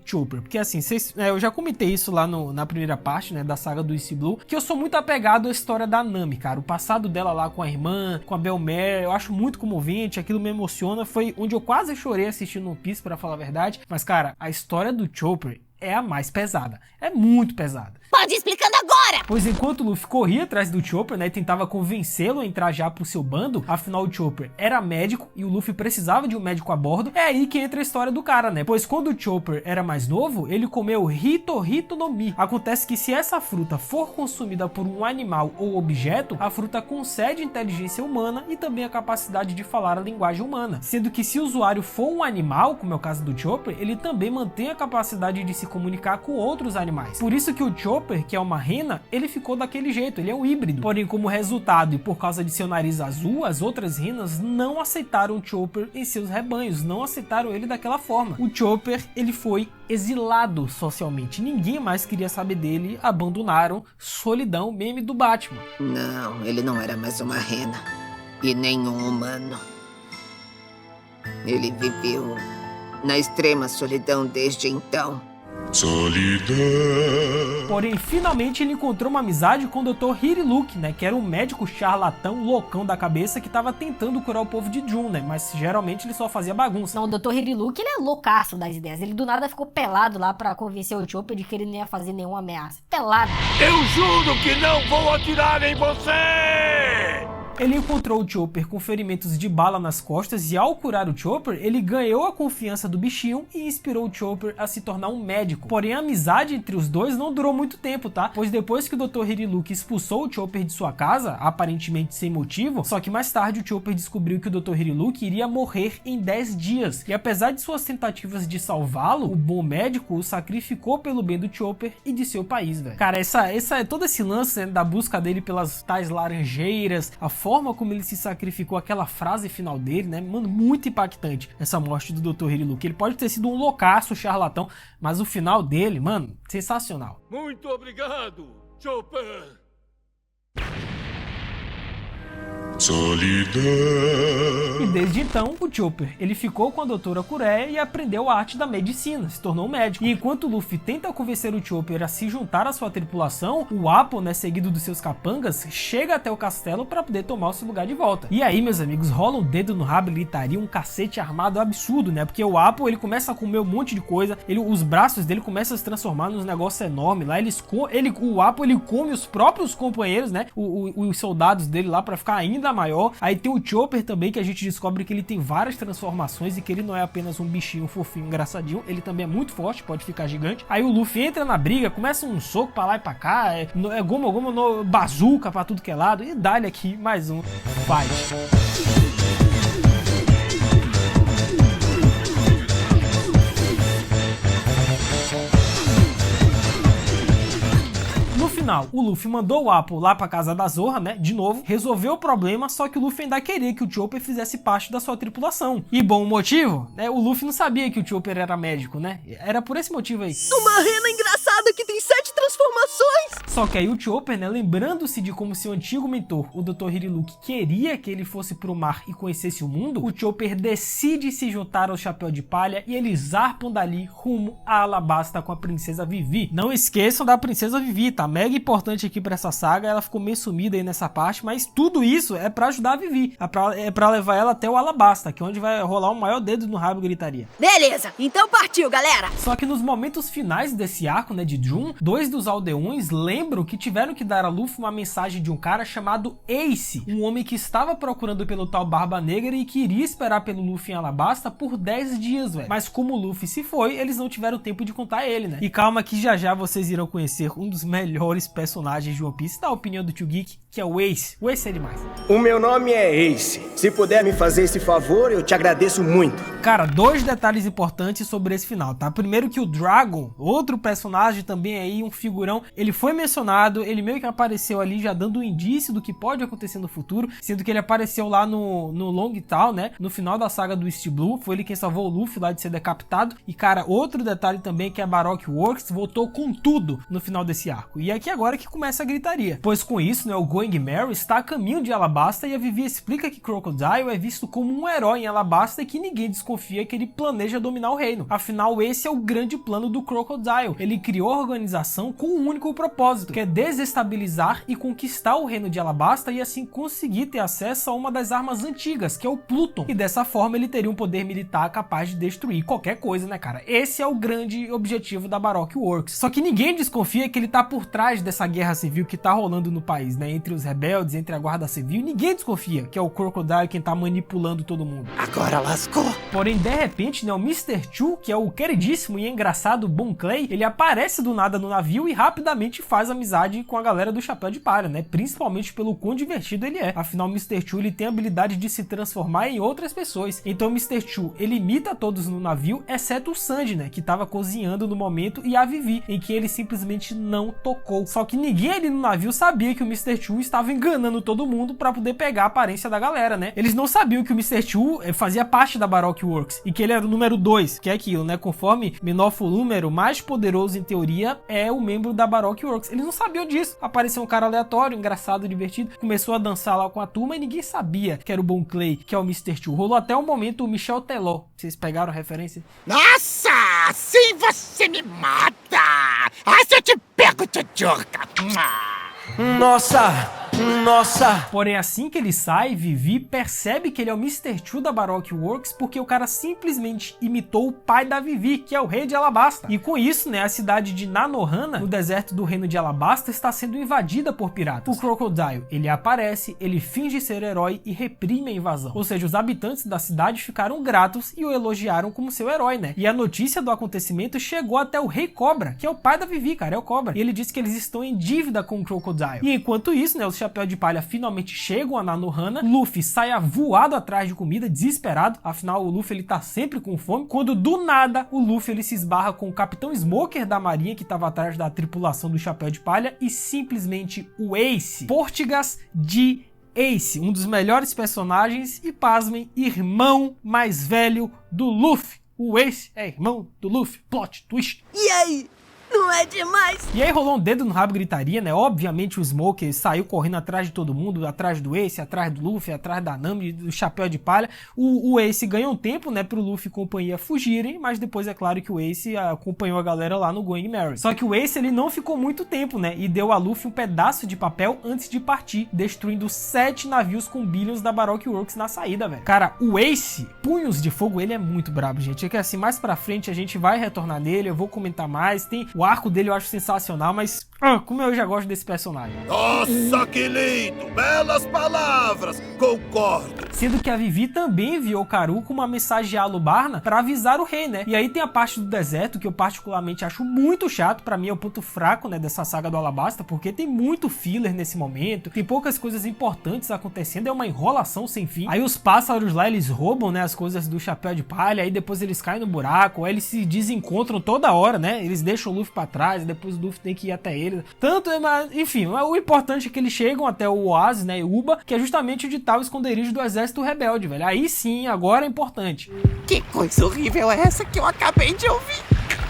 Speaker 1: Chopper. Porque assim, eu já comentei isso lá na primeira parte, né, da saga do East Blue, que eu sou muito apegado à história da Nami, cara. O passado dela lá com a irmã, com a Bell-mère, eu acho muito comovente, aquilo me emociona. Foi onde eu quase chorei assistindo One Piece, pra falar a verdade. Mas, cara, a história do Chopper é a mais pesada. É muito pesada.
Speaker 4: Pode ir explicando agora!
Speaker 1: Pois enquanto o Luffy corria atrás do Chopper, né, e tentava convencê-lo a entrar já pro seu bando, afinal o Chopper era médico e o Luffy precisava de um médico a bordo, é aí que entra a história do cara, né? Pois quando o Chopper era mais novo, ele comeu Hito no Mi. Acontece que se essa fruta for consumida por um animal ou objeto, a fruta concede inteligência humana e também a capacidade de falar a linguagem humana. Sendo que se o usuário for um animal, como é o caso do Chopper, ele também mantém a capacidade de se comunicar com outros animais. Por isso que o Chopper, que é uma rena, ele ficou daquele jeito, ele é um híbrido. Porém, como resultado e por causa de seu nariz azul, as outras renas não aceitaram o Chopper em seus rebanhos, não aceitaram ele daquela forma. O Chopper, ele foi exilado socialmente, ninguém mais queria saber dele, abandonaram. Solidão, meme do Batman.
Speaker 10: Não, ele não era mais uma rena e nem um humano. Ele viveu na extrema solidão desde então.
Speaker 8: Solidão.
Speaker 1: Porém, finalmente ele encontrou uma amizade com o Dr. Hiriluk, né? Que era um médico charlatão, loucão da cabeça, que tava tentando curar o povo de Drum, né? Mas geralmente ele só fazia bagunça.
Speaker 2: Não, o Dr. Hiriluk, ele é loucaço das ideias. Ele do nada ficou pelado lá pra convencer o Chopper de que ele não ia fazer nenhuma ameaça. Pelado.
Speaker 9: Eu juro que não vou atirar em você!
Speaker 1: Ele encontrou o Chopper com ferimentos de bala nas costas e ao curar o Chopper, ele ganhou a confiança do bichinho e inspirou o Chopper a se tornar um médico. Porém, a amizade entre os dois não durou muito tempo, tá? Pois depois que o Dr. Hiriluk expulsou o Chopper de sua casa, aparentemente sem motivo, só que mais tarde o Chopper descobriu que o Dr. Hiriluk iria morrer em 10 dias. E apesar de suas tentativas de salvá-lo, o bom médico o sacrificou pelo bem do Chopper e de seu país, velho. Cara, todo esse lance, né, da busca dele pelas tais laranjeiras, a forma como ele se sacrificou, aquela frase final dele, né? Mano, muito impactante essa morte do Dr. Hiriluk. Ele pode ter sido um loucaço, charlatão, mas o final dele, mano, sensacional.
Speaker 9: Muito obrigado, Chopper.
Speaker 8: Solidão.
Speaker 1: E desde então, o Chopper, ele ficou com a doutora Kureha e aprendeu a arte da medicina, se tornou médico. E enquanto o Luffy tenta convencer o Chopper a se juntar à sua tripulação, o Apple, né, seguido dos seus capangas, chega até o castelo para poder tomar o seu lugar de volta. E aí, meus amigos, rola um dedo no rabo, gritaria, um cacete armado absurdo, né? Porque o Apple, ele começa a comer um monte de coisa, os braços dele começam a se transformar nos negócios enormes lá, o Apple, ele come os próprios companheiros, né? Os soldados dele lá para ficar ainda maior. Aí tem o Chopper também, que a gente descobre que ele tem várias transformações e que ele não é apenas um bichinho fofinho, engraçadinho, ele também é muito forte, pode ficar gigante. Aí o Luffy entra na briga, começa um soco pra lá e pra cá, goma no bazuca pra tudo que é lado, e dá-lhe aqui mais um fight. No final, o Luffy mandou o Apple lá pra casa da Zorra, né, de novo, resolveu o problema, só que o Luffy ainda queria que o Chopper fizesse parte da sua tripulação. E bom motivo, né, o Luffy não sabia que o Chopper era médico, né, era por esse motivo aí.
Speaker 4: Uma rena engraçada que tem 7 transformações! informações!
Speaker 1: Só que aí o Chopper, né, lembrando-se de como seu antigo mentor, o Dr. Hiriluk, queria que ele fosse pro mar e conhecesse o mundo, o Chopper decide se juntar ao Chapéu de Palha e eles zarpam dali rumo a Alabasta com a Princesa Vivi. Não esqueçam da Princesa Vivi, tá? Mega importante aqui pra essa saga, ela ficou meio sumida aí nessa parte, mas tudo isso é pra ajudar a Vivi, é pra levar ela até o Alabasta, que é onde vai rolar o maior dedo no rabo gritaria.
Speaker 4: Beleza, então partiu, galera!
Speaker 1: Só que nos momentos finais desse arco, né, de Drum, dois dos aldeões lembram que tiveram que dar a Luffy uma mensagem de um cara chamado Ace, um homem que estava procurando pelo tal Barba Negra e que iria esperar pelo Luffy em Alabasta por 10 dias, velho. Mas como o Luffy se foi, eles não tiveram tempo de contar ele, né? E calma que já já vocês irão conhecer um dos melhores personagens de One Piece, da opinião do Tio Geek, que é o Ace. O Ace é demais.
Speaker 11: O meu nome é Ace. Se puder me fazer esse favor, eu te agradeço muito.
Speaker 1: Cara, dois detalhes importantes sobre esse final, tá? Primeiro que o Dragon, outro personagem também aí, um figurão, ele foi mencionado, ele meio que apareceu ali já dando um indício do que pode acontecer no futuro, sendo que ele apareceu lá no Long Town, né? No final da saga do East Blue, foi ele quem salvou o Luffy lá de ser decapitado. E cara, outro detalhe também que a Baroque Works voltou com tudo no final desse arco. E aqui agora que começa a gritaria. Pois com isso, né, o Going Merry está a caminho de Alabasta e a Vivi explica que Crocodile é visto como um herói em Alabasta e que ninguém desconfia que ele planeja dominar o reino. Afinal, esse é o grande plano do Crocodile. Ele criou a organização com um único propósito, que é desestabilizar e conquistar o reino de Alabasta e assim conseguir ter acesso a uma das armas antigas, que é o Pluton. E dessa forma ele teria um poder militar capaz de destruir qualquer coisa, né, cara? Esse é o grande objetivo da Baroque Works. Só que ninguém desconfia que ele tá por trás dessa guerra civil que tá rolando no país, né? Entre os rebeldes, entre a guarda civil, ninguém desconfia que é o Crocodile quem tá manipulando todo mundo.
Speaker 5: Agora lascou!
Speaker 1: Porém, de repente, né, o Mr. Chu, que é o queridíssimo e engraçado Bon Clay, ele aparece do nada no navio e rapidamente faz amizade com a galera do Chapéu de Palha, né? Principalmente pelo quão divertido ele é. Afinal, o Mr. Chu, ele tem a habilidade de se transformar em outras pessoas. Então, o Mr. Chu, ele imita todos no navio, exceto o Sanji, né? Que tava cozinhando no momento, e a Vivi, em que ele simplesmente não tocou. Só que ninguém ali no navio sabia que o Mr. Chu estava enganando todo mundo pra poder pegar a aparência da galera, né? Eles não sabiam que o Mr. Chu fazia parte da Baroque Works e que ele era o número 2, que é aquilo, né? Conforme menor for o número, mais poderoso em teoria é o membro da Baroque Works. Eles não sabiam disso. Apareceu um cara aleatório, engraçado, divertido, começou a dançar lá com a turma e ninguém sabia que era o Bon Clay, que é o Mr. Chu. Rolou até um momento o Michel Teló. Vocês pegaram a referência?
Speaker 9: Nossa! Assim você me mata! Ah, se eu te pego, tchutchuca!
Speaker 5: Nossa! Nossa!
Speaker 1: Porém, assim que ele sai, Vivi percebe que ele é o Mr. Chu da Baroque Works porque o cara simplesmente imitou o pai da Vivi, que é o rei de Alabasta. E com isso, né, a cidade de Nanohana, no deserto do reino de Alabasta, está sendo invadida por piratas. O Crocodile, ele aparece, ele finge ser herói e reprime a invasão. Ou seja, os habitantes da cidade ficaram gratos e o elogiaram como seu herói, né? E a notícia do acontecimento chegou até o Rei Cobra, que é o pai da Vivi, cara, é o Cobra. E ele disse que eles estão em dívida com o Crocodile. E enquanto isso, né, os Chapéu de Palha finalmente chegam a Nanohana, Luffy sai voado atrás de comida, desesperado, afinal o Luffy ele tá sempre com fome, quando do nada o Luffy ele se esbarra com o Capitão Smoker da marinha que estava atrás da tripulação do Chapéu de Palha e simplesmente o Ace, Portigas de Ace, um dos melhores personagens e, pasmem, irmão mais velho do Luffy. O Ace é irmão do Luffy, plot twist.
Speaker 4: E aí? Não é demais?
Speaker 1: E aí rolou um dedo no rabo, gritaria, né? Obviamente o Smoker saiu correndo atrás de todo mundo, atrás do Ace, atrás do Luffy, atrás da Nami, do Chapéu de Palha. O Ace ganhou um tempo, né, pro Luffy e companhia fugirem, mas depois é claro que o Ace acompanhou a galera lá no Going Merry. Só que o Ace, ele não ficou muito tempo, né, e deu a Luffy um pedaço de papel antes de partir, destruindo 7 navios com Billions da Baroque Works na saída, velho. Cara, o Ace, Punhos de Fogo, ele é muito brabo, gente. É que assim, mais pra frente a gente vai retornar nele, eu vou comentar mais. Tem o arco dele, eu acho sensacional, mas como eu já gosto desse personagem.
Speaker 9: Nossa, que lindo! Belas palavras! Concordo!
Speaker 1: Sendo que a Vivi também enviou o Karu com uma mensagem a Alubarna pra avisar o rei, né? E aí tem a parte do deserto, que eu particularmente acho muito chato, pra mim é o ponto fraco, né, dessa saga do Alabasta, porque tem muito filler nesse momento, tem poucas coisas importantes acontecendo, é uma enrolação sem fim. Aí os pássaros lá, eles roubam, né, as coisas do Chapéu de Palha, aí depois eles caem no buraco, aí eles se desencontram toda hora, né? Eles deixam o Luffy pra trás, e depois o Luffy tem que ir até ele. Tanto, enfim, o importante é que eles chegam até o Oásis, né, Uba, que é justamente onde tá o esconderijo do exército rebelde, velho. Aí sim, agora é importante.
Speaker 5: Que coisa horrível é essa que eu acabei de ouvir?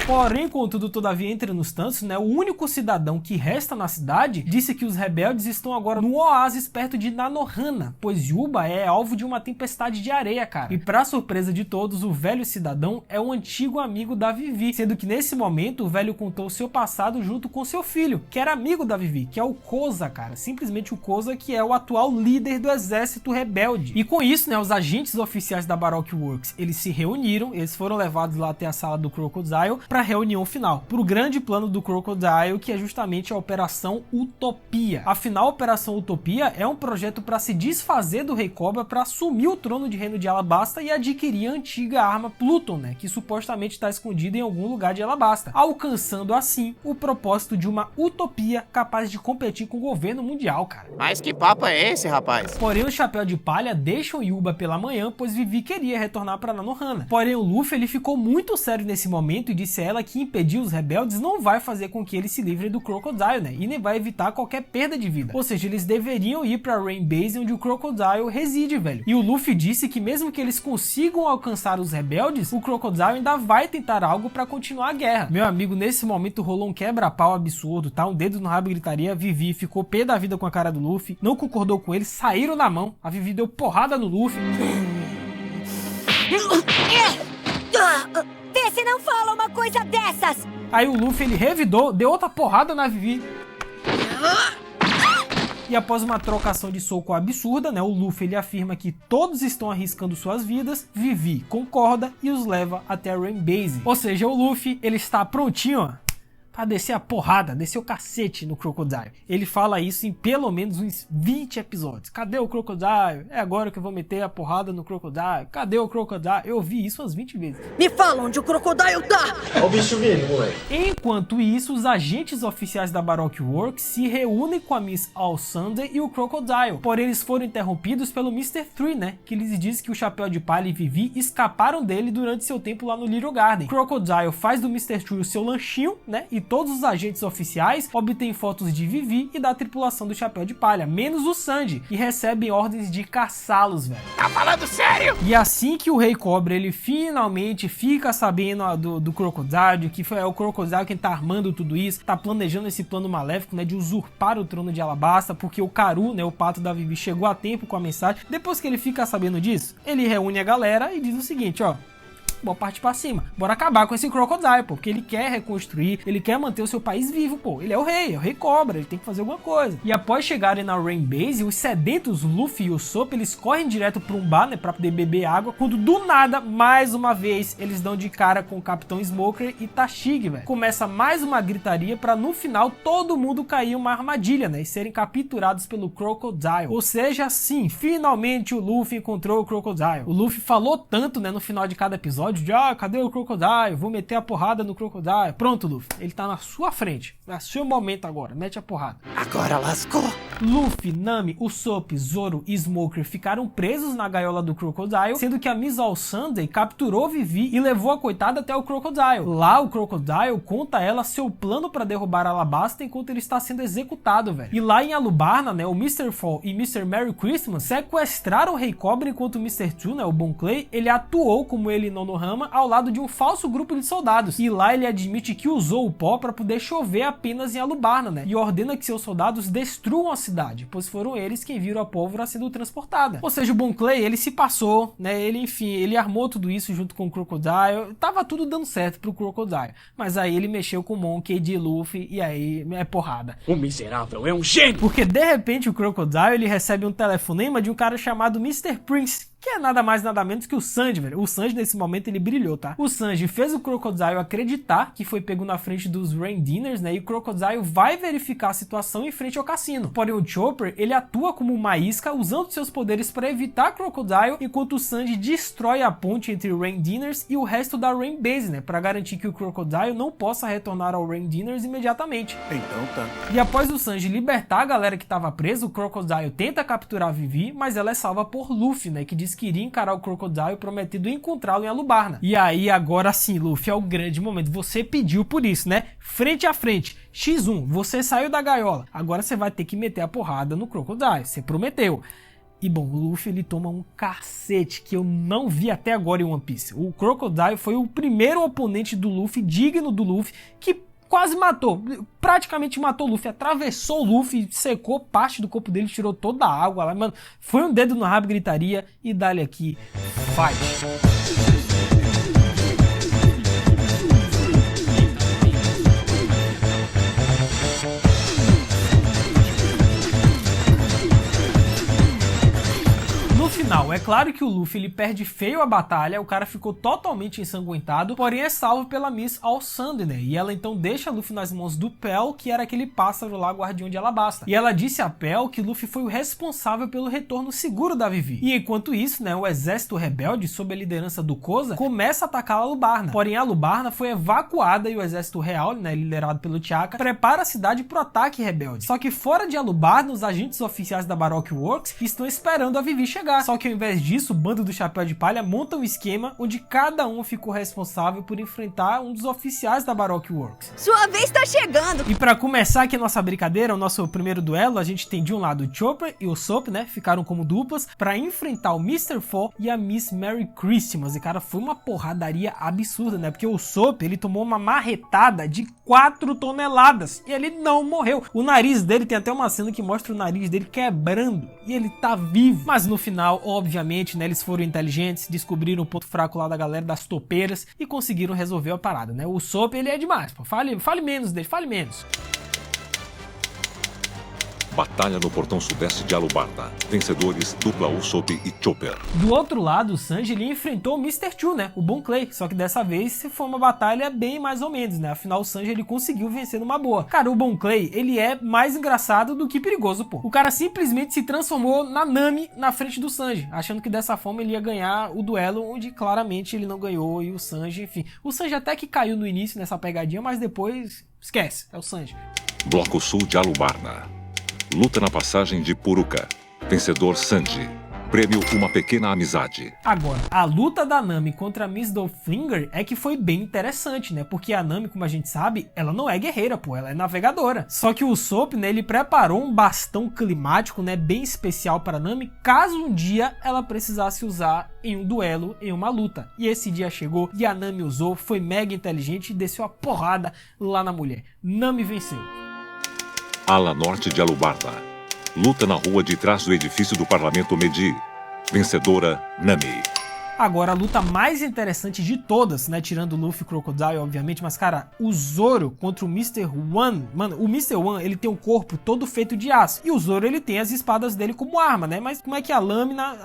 Speaker 1: Porém, contudo, todavia, entre nos tantos, né, o único cidadão que resta na cidade disse que os rebeldes estão agora no oásis perto de Nanohana, pois Yuba é alvo de uma tempestade de areia, cara. E pra surpresa de todos, o velho cidadão é um antigo amigo da Vivi, sendo que nesse momento o velho contou seu passado junto com seu filho, que era amigo da Vivi, que é o Koza, cara. Simplesmente o Koza, que é o atual líder do exército rebelde. E com isso, né, os agentes oficiais da Baroque Works, eles se reuniram, eles foram levados lá até a sala do Crocodile para a reunião final, pro grande plano do Crocodile, que é justamente a Operação Utopia. Afinal, a Operação Utopia é um projeto para se desfazer do Rei Cobra para assumir o trono de reino de Alabasta e adquirir a antiga arma Pluton, né, que supostamente está escondida em algum lugar de Alabasta, alcançando assim o propósito de uma utopia capaz de competir com o governo mundial, cara.
Speaker 5: Mas que papo é esse, rapaz?
Speaker 1: Porém, o Chapéu de Palha deixa o Yuba pela manhã, pois Vivi queria retornar para Nanohana. Porém, o Luffy ele ficou muito sério nesse momento e disse a ela que impedir os rebeldes não vai fazer com que eles se livrem do Crocodile, né? E nem vai evitar qualquer perda de vida. Ou seja, eles deveriam ir para Rain Base, onde o Crocodile reside, velho. E o Luffy disse que mesmo que eles consigam alcançar os rebeldes, o Crocodile ainda vai tentar algo para continuar a guerra. Meu amigo, nesse momento rolou um quebra-pau absurdo, tá? Um dedo no rabo e gritaria. Vivi ficou pé da vida com a cara do Luffy, não concordou com ele, saíram na mão. A Vivi deu porrada no Luffy.
Speaker 4: Vê se não fala uma coisa dessas!
Speaker 1: Aí o Luffy ele revidou, deu outra porrada na Vivi. E após uma trocação de soco absurda, né, o Luffy ele afirma que todos estão arriscando suas vidas, Vivi concorda e os leva até a Rain Base. Ou seja, o Luffy ele está prontinho, ó, pra descer a porrada, descer o cacete no Crocodile. Ele fala isso em pelo menos uns 20 episódios. Cadê o Crocodile? É agora que eu vou meter a porrada no Crocodile. Cadê o Crocodile? Eu ouvi isso umas 20 vezes.
Speaker 4: Me fala onde o Crocodile tá!
Speaker 5: Olha o bicho vindo, moleque.
Speaker 1: Enquanto isso, os agentes oficiais da Baroque Works se reúnem com a Miss All Sunday e o Crocodile. Porém, eles foram interrompidos pelo Mr. 3, né? Que lhes diz que o Chapéu de Palha e Vivi escaparam dele durante seu tempo lá no Little Garden. Crocodile faz do Mr. 3 o seu lanchinho, né? E todos os agentes oficiais obtêm fotos de Vivi e da tripulação do Chapéu de Palha, menos o Sanji, e recebem ordens de caçá-los, velho.
Speaker 9: Tá falando sério?
Speaker 1: E assim que o Rei Cobra, ele finalmente fica sabendo do Crocodile, que foi o Crocodile quem tá armando tudo isso, tá planejando esse plano maléfico, né, de usurpar o trono de Alabasta, porque o Karu, né, o pato da Vivi, chegou a tempo com a mensagem. Depois que ele fica sabendo disso, ele reúne a galera e diz o seguinte, ó: bora partir pra cima, bora acabar com esse Crocodile, pô, porque ele quer reconstruir, ele quer manter o seu país vivo, pô, ele é o Rei Cobra, ele tem que fazer alguma coisa. E após chegarem na Rain Base, os sedentos Luffy e o Usopp, eles correm direto pra um bar, né, pra poder beber água, quando do nada, mais uma vez, eles dão de cara com o Capitão Smoker e Tashig, velho. Começa mais uma gritaria pra no final todo mundo cair em uma armadilha, né, e serem capturados pelo Crocodile. Ou seja, sim, finalmente o Luffy encontrou o Crocodile. O Luffy falou tanto, né, no final de cada episódio, de cadê o Crocodile? Vou meter a porrada no Crocodile. Pronto, Luffy, ele tá na sua frente. É seu momento agora, mete a porrada.
Speaker 5: Agora lascou.
Speaker 1: Luffy, Nami, Usopp, Zoro e Smoker ficaram presos na gaiola do Crocodile, sendo que a Miss All Sunday capturou Vivi e levou a coitada até o Crocodile. Lá, o Crocodile conta a ela seu plano para derrubar Alabasta enquanto ele está sendo executado, velho. E lá em Alubarna, né, o Mr. Fall e Mr. Merry Christmas sequestraram o Rei Cobra enquanto o Mr. 2, né, o Bon Clay, ele atuou como ele no Nohama ao lado de um falso grupo de soldados. E lá ele admite que usou o pó para poder chover apenas em Alubarna, né, e ordena que seus soldados destruam a cidade, pois foram eles quem viram a pólvora sendo transportada. Ou seja, o Bon Clay, ele se passou, né, ele armou tudo isso junto com o Crocodile, tava tudo dando certo pro Crocodile, mas aí ele mexeu com o Monkey de Luffy e aí é porrada.
Speaker 12: O miserável é um gênio!
Speaker 1: Porque de repente o Crocodile, ele recebe um telefonema de um cara chamado Mr. Prince, que é nada mais nada menos que o Sanji, velho. O Sanji nesse momento ele brilhou, tá? O Sanji fez o Crocodile acreditar que foi pego na frente dos Rain Dinners, né? E o Crocodile vai verificar a situação em frente ao cassino. Porém o Chopper, ele atua como uma isca, usando seus poderes para evitar Crocodile, enquanto o Sanji destrói a ponte entre Rain Dinners e o resto da Rain Base, né? Para garantir que o Crocodile não possa retornar ao Rain Dinners imediatamente.
Speaker 12: Então tá.
Speaker 1: E após o Sanji libertar a galera que estava presa, o Crocodile tenta capturar a Vivi, mas ela é salva por Luffy, né? Que diz que iria encarar o Crocodile, prometendo encontrá-lo em Alubarna. E aí, agora sim, Luffy, é o grande momento. Você pediu por isso, né? Frente a frente. X1, você saiu da gaiola. Agora você vai ter que meter a porrada no Crocodile. Você prometeu. E bom, o Luffy ele toma um cacete que eu não vi até agora em One Piece. O Crocodile foi o primeiro oponente do Luffy, digno do Luffy, que quase matou, praticamente matou o Luffy, atravessou o Luffy, secou parte do corpo dele, tirou toda a água lá, mano. Foi um dedo no rabo, gritaria e dá-lhe aqui, vai. Final, é claro que o Luffy ele perde feio a batalha, o cara ficou totalmente ensanguentado, porém é salvo pela Miss All-Sunday, né? E ela então deixa Luffy nas mãos do Pel, que era aquele pássaro lá, guardião de Alabasta. E ela disse a Pel que Luffy foi o responsável pelo retorno seguro da Vivi. E enquanto isso, né, o exército rebelde, sob a liderança do Koza, começa a atacar a Lubarna. Porém, a Lubarna foi evacuada e o exército real, né, liderado pelo T'Chaka, prepara a cidade pro ataque rebelde. Só que fora de Alubarna, os agentes oficiais da Baroque Works estão esperando a Vivi chegar. Só que ao invés disso, o bando do Chapéu de Palha monta um esquema onde cada um ficou responsável por enfrentar um dos oficiais da Baroque Works.
Speaker 4: Sua vez tá chegando!
Speaker 1: E pra começar aqui a nossa brincadeira, o nosso primeiro duelo, a gente tem de um lado o Chopper e o Usopp, né? Ficaram como duplas pra enfrentar o Mr. Four e a Miss Merry Christmas. E cara, foi uma porradaria absurda, né? Porque o Usopp, ele tomou uma marretada de 4 toneladas e ele não morreu. O nariz dele, tem até uma cena que mostra o nariz dele quebrando e ele tá vivo. Mas no final, obviamente, né, eles foram inteligentes, descobriram o ponto fraco lá da galera das topeiras e conseguiram resolver a parada, né? O Usopp, ele é demais, pô. Fale menos dele, fale menos.
Speaker 12: Batalha no portão sudeste de Alubarda. Vencedores, dupla Usopp e Chopper.
Speaker 1: Do outro lado, o Sanji ele enfrentou o Mr. Two, né? O Bon Clay. Só que dessa vez foi uma batalha bem mais ou menos, né? Afinal, o Sanji ele conseguiu vencer numa boa. Cara, o Bon Clay, ele é mais engraçado do que perigoso, pô. O cara simplesmente se transformou na Nami na frente do Sanji, achando que dessa forma ele ia ganhar o duelo, onde claramente ele não ganhou. E o Sanji, enfim. O Sanji até que caiu no início nessa pegadinha, mas depois esquece. É o Sanji.
Speaker 12: Bloco Sul de Alubarda. Luta na passagem de Puruka. Vencedor Sanji. Prêmio Uma Pequena Amizade.
Speaker 1: Agora, a luta da Nami contra a Miss Dollfinger é que foi bem interessante, né? Porque a Nami, como a gente sabe, ela não é guerreira, pô, ela é navegadora. Só que o Usopp, né, ele preparou um bastão climático, né, bem especial para a Nami, caso um dia ela precisasse usar em um duelo, em uma luta. E esse dia chegou e a Nami usou, foi mega inteligente e desceu a porrada lá na mulher. Nami venceu.
Speaker 12: Ala norte de Alubarda. Luta na rua de trás do edifício do Parlamento Medi. Vencedora, Nami.
Speaker 1: Agora, a luta mais interessante de todas, né? Tirando o Luffy e Crocodile, obviamente. Mas, cara, o Zoro contra o Mr. One. Mano, o Mr. One, ele tem o corpo todo feito de aço. E o Zoro, ele tem as espadas dele como arma, né? Mas como é que a lâmina,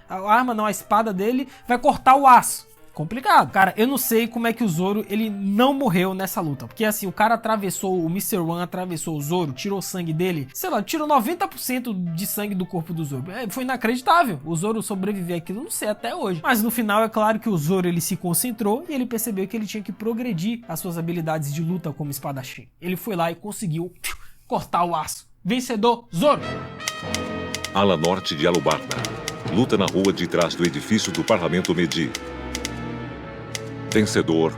Speaker 1: a espada dele vai cortar o aço? Complicado. Cara, eu não sei como é que o Zoro, ele não morreu nessa luta. Porque assim, o cara atravessou, o Mr. One atravessou o Zoro, tirou o sangue dele. Sei lá, tirou 90% de sangue do corpo do Zoro. Foi inacreditável. O Zoro sobreviver àquilo, não sei até hoje. Mas no final, é claro que o Zoro, ele se concentrou e ele percebeu que ele tinha que progredir as suas habilidades de luta como espadachim. Ele foi lá e conseguiu cortar o aço. Vencedor, Zoro!
Speaker 12: Ala norte de Alubarda. Luta na rua de trás do edifício do Parlamento Medi. Vencedor,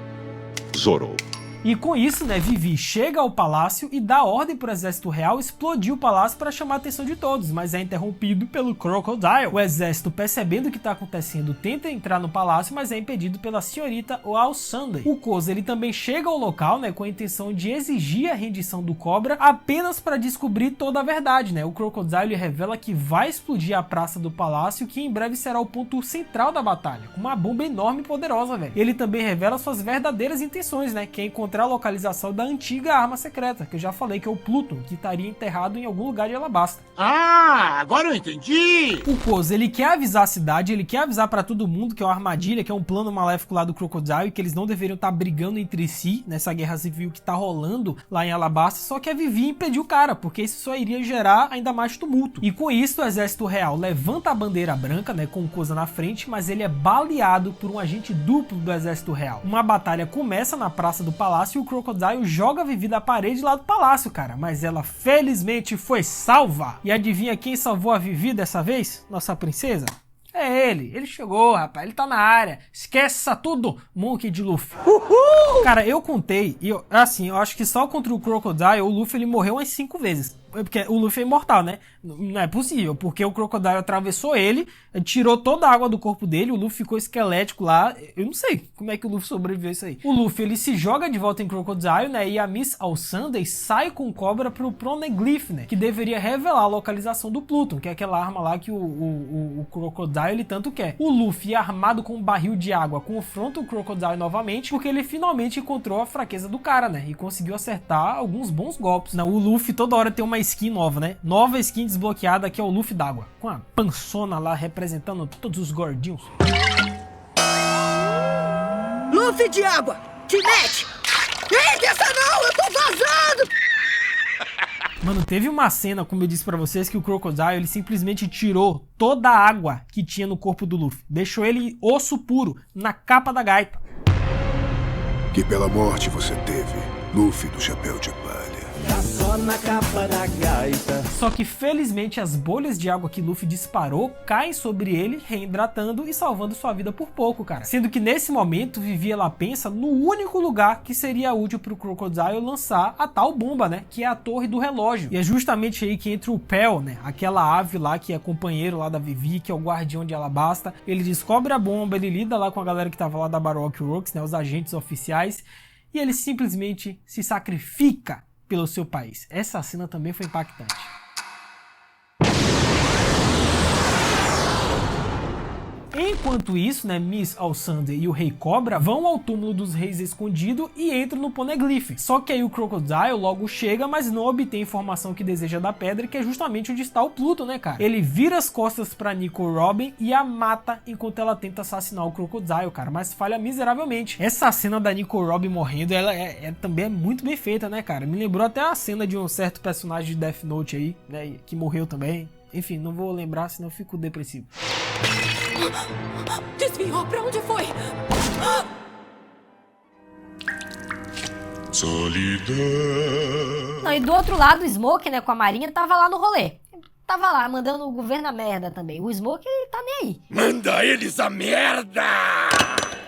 Speaker 12: Zoro.
Speaker 1: E com isso, né, Vivi chega ao palácio e dá ordem para o exército real explodir o palácio para chamar a atenção de todos, mas é interrompido pelo Crocodile. O exército, percebendo o que está acontecendo, tenta entrar no palácio, mas é impedido pela senhorita All-Sunday. O Koza, ele também chega ao local, né, com a intenção de exigir a rendição do Cobra apenas para descobrir toda a verdade, né? O Crocodile revela que vai explodir a praça do palácio, que em breve será o ponto central da batalha, com uma bomba enorme e poderosa, velho. Ele também revela suas verdadeiras intenções, né, que é encontrar a localização da antiga arma secreta, que eu já falei que é o Pluton, que estaria enterrado em algum lugar de Alabasta.
Speaker 9: Ah, agora eu entendi!
Speaker 1: O Koza, ele quer avisar a cidade, ele quer avisar pra todo mundo que é uma armadilha, que é um plano maléfico lá do Crocodile e que eles não deveriam estar brigando entre si nessa guerra civil que tá rolando lá em Alabasta, só que a Vivi impediu o cara, porque isso só iria gerar ainda mais tumulto. E com isso, o exército real levanta a bandeira branca, né, com o Koza na frente, mas ele é baleado por um agente duplo do exército real. Uma batalha começa na praça do palácio e o Crocodile joga a Vivi da parede lá do palácio, cara, mas ela felizmente foi salva. E adivinha quem salvou a Vivi dessa vez? Nossa princesa? É ele chegou, rapaz, ele tá na área. Esqueça tudo, Monkey de Luffy. Uhul! Cara, eu contei, e eu acho que só contra o Crocodile, o Luffy ele morreu umas 5 vezes. Porque o Luffy é imortal, né? Não é possível, porque o Crocodile atravessou ele, tirou toda a água do corpo dele, o Luffy ficou esquelético lá. Eu não sei como é que o Luffy sobreviveu a isso aí. O Luffy, ele se joga de volta em Crocodile, né? E a Miss All-Sunday sai com cobra pro Poneglyph, né? Que deveria revelar a localização do Pluton, que é aquela arma lá que o Crocodile ele tanto quer. O Luffy, armado com um barril de água, confronta o Crocodile novamente, porque ele finalmente encontrou a fraqueza do cara, né? E conseguiu acertar alguns bons golpes. Não, o Luffy toda hora tem uma skin nova, né? Nova skin desbloqueada, que é o Luffy d'água, com a pançona lá representando todos os gordinhos.
Speaker 4: Luffy de água! Te mete! Ei, dessa não! Eu tô vazando!
Speaker 1: Mano, teve uma cena, como eu disse pra vocês, que o Crocodile, ele simplesmente tirou toda a água que tinha no corpo do Luffy. Deixou ele osso puro, na capa da gaita.
Speaker 13: Que bela morte você teve, Luffy do Chapéu de Palha.
Speaker 11: Só na capa da gaita.
Speaker 1: Só que felizmente as bolhas de água que Luffy disparou caem sobre ele, reidratando e salvando sua vida por pouco, cara. Sendo que nesse momento Vivi ela pensa no único lugar que seria útil pro Crocodile lançar a tal bomba, né? Que é a torre do relógio. E é justamente aí que entra o Pell, né? Aquela ave lá que é companheiro lá da Vivi, que é o guardião de Alabasta. Ele descobre a bomba, ele lida lá com a galera que tava lá da Baroque Works, né? Os agentes oficiais. E ele simplesmente se sacrifica pelo seu país. Essa cena também foi impactante. Enquanto isso, né, Miss All-Sunday e o Rei Cobra vão ao túmulo dos reis escondido e entram no Poneglyph. Só que aí o Crocodile logo chega, mas não obtém a informação que deseja da pedra, que é justamente onde está o Pluton, né, cara? Ele vira as costas pra Nico Robin e a mata enquanto ela tenta assassinar o Crocodile, cara, mas falha miseravelmente. Essa cena da Nico Robin morrendo, ela também é muito bem feita, né, cara? Me lembrou até a cena de um certo personagem de Death Note aí, né, que morreu também. Enfim, não vou lembrar, senão eu fico depressivo.
Speaker 4: Desviou, pra onde foi?
Speaker 13: Solidão.
Speaker 2: Não, e do outro lado, o Smoke, né, com a Marinha, tava lá no rolê. Tava lá, mandando o governo a merda também. O Smoke, ele tá nem aí.
Speaker 9: Manda eles a merda!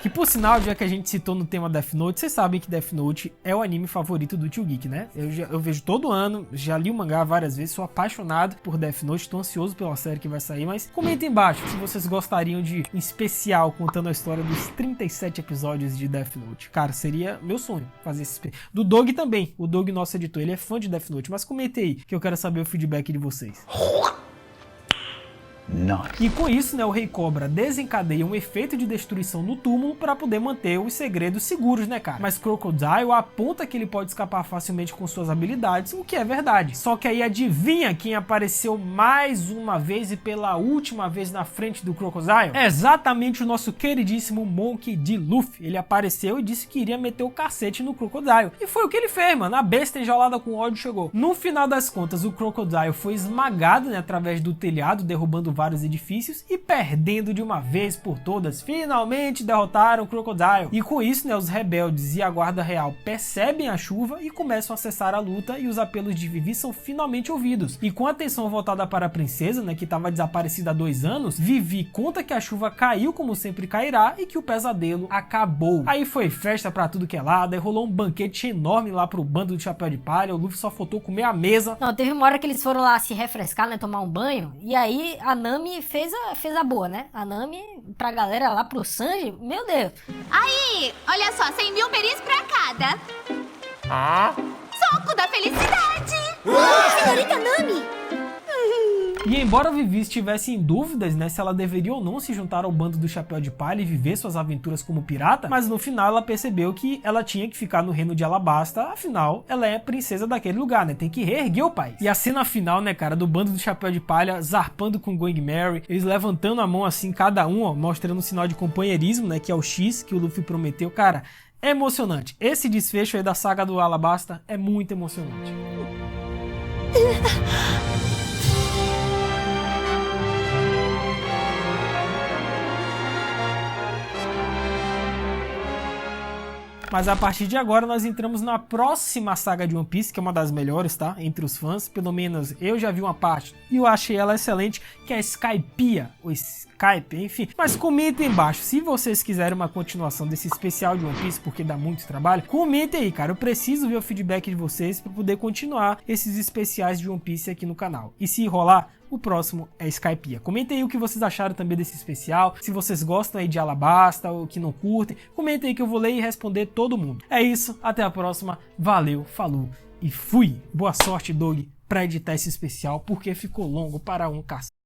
Speaker 1: Que por sinal, já que a gente citou no tema Death Note, vocês sabem que Death Note é o anime favorito do Tio Geek, né? Eu vejo todo ano, já li o mangá várias vezes, sou apaixonado por Death Note, tô ansioso pela série que vai sair, mas comentem embaixo se vocês gostariam de um especial contando a história dos 37 episódios de Death Note. Cara, seria meu sonho fazer esse especial. Do Doug também, o Doug, nosso editor, ele é fã de Death Note, mas comentei aí que eu quero saber o feedback de vocês.
Speaker 14: Não.
Speaker 1: E com isso, né, o Rei Cobra desencadeia um efeito de destruição no túmulo para poder manter os segredos seguros, né, cara? Mas Crocodile aponta que ele pode escapar facilmente com suas habilidades, o que é verdade. Só que aí adivinha quem apareceu mais uma vez e pela última vez na frente do Crocodile? É exatamente o nosso queridíssimo Monkey D. Luffy. Ele apareceu e disse que iria meter o cacete no Crocodile. E foi o que ele fez, mano. A besta enjaulada com ódio chegou. No final das contas, o Crocodile foi esmagado, né, através do telhado, derrubando vários edifícios e perdendo de uma vez por todas. Finalmente derrotaram o Crocodile. E com isso, né, os rebeldes e a guarda real percebem a chuva e começam a cessar a luta, e os apelos de Vivi são finalmente ouvidos. E com a atenção voltada para a princesa, né, que estava desaparecida há 2 anos, Vivi conta que a chuva caiu como sempre cairá e que o pesadelo acabou. Aí foi festa pra tudo que é lado, aí rolou um banquete enorme lá pro bando do Chapéu de Palha. O Luffy só faltou comer a mesa.
Speaker 2: Não, teve uma hora que eles foram lá se refrescar, né, tomar um banho, e aí a Nami fez a boa, né? A Nami, pra galera lá, pro Sanji, meu Deus.
Speaker 15: Aí, olha só, 100 mil beris pra cada.
Speaker 9: Ah?
Speaker 15: Soco da felicidade!
Speaker 4: Senhorita Nami!
Speaker 1: E embora Vivi estivesse em dúvidas, né, se ela deveria ou não se juntar ao bando do Chapéu de Palha e viver suas aventuras como pirata, mas no final ela percebeu que ela tinha que ficar no reino de Alabasta, afinal, ela é princesa daquele lugar, né, tem que reerguer o país. E a cena final, né, cara, do bando do Chapéu de Palha zarpando com Going Merry, eles levantando a mão assim, cada um, ó, mostrando um sinal de companheirismo, né, que é o X que o Luffy prometeu, cara, é emocionante. Esse desfecho aí da saga do Alabasta é muito emocionante. Mas a partir de agora nós entramos na próxima saga de One Piece, que é uma das melhores, tá? Entre os fãs, pelo menos eu já vi uma parte e eu achei ela excelente, que é a Skypiea, ou Skype, enfim. Mas comentem embaixo, se vocês quiserem uma continuação desse especial de One Piece, porque dá muito trabalho, comentem aí, cara. Eu preciso ver o feedback de vocês para poder continuar esses especiais de One Piece aqui no canal. E se rolar, o próximo é Skypiea. Comentem aí o que vocês acharam também desse especial, se vocês gostam aí de Alabasta ou que não curtem. Comentem aí que eu vou ler e responder todo mundo. É isso, até a próxima, valeu, falou e fui! Boa sorte, Doug, pra editar esse especial, porque ficou longo para um cacete.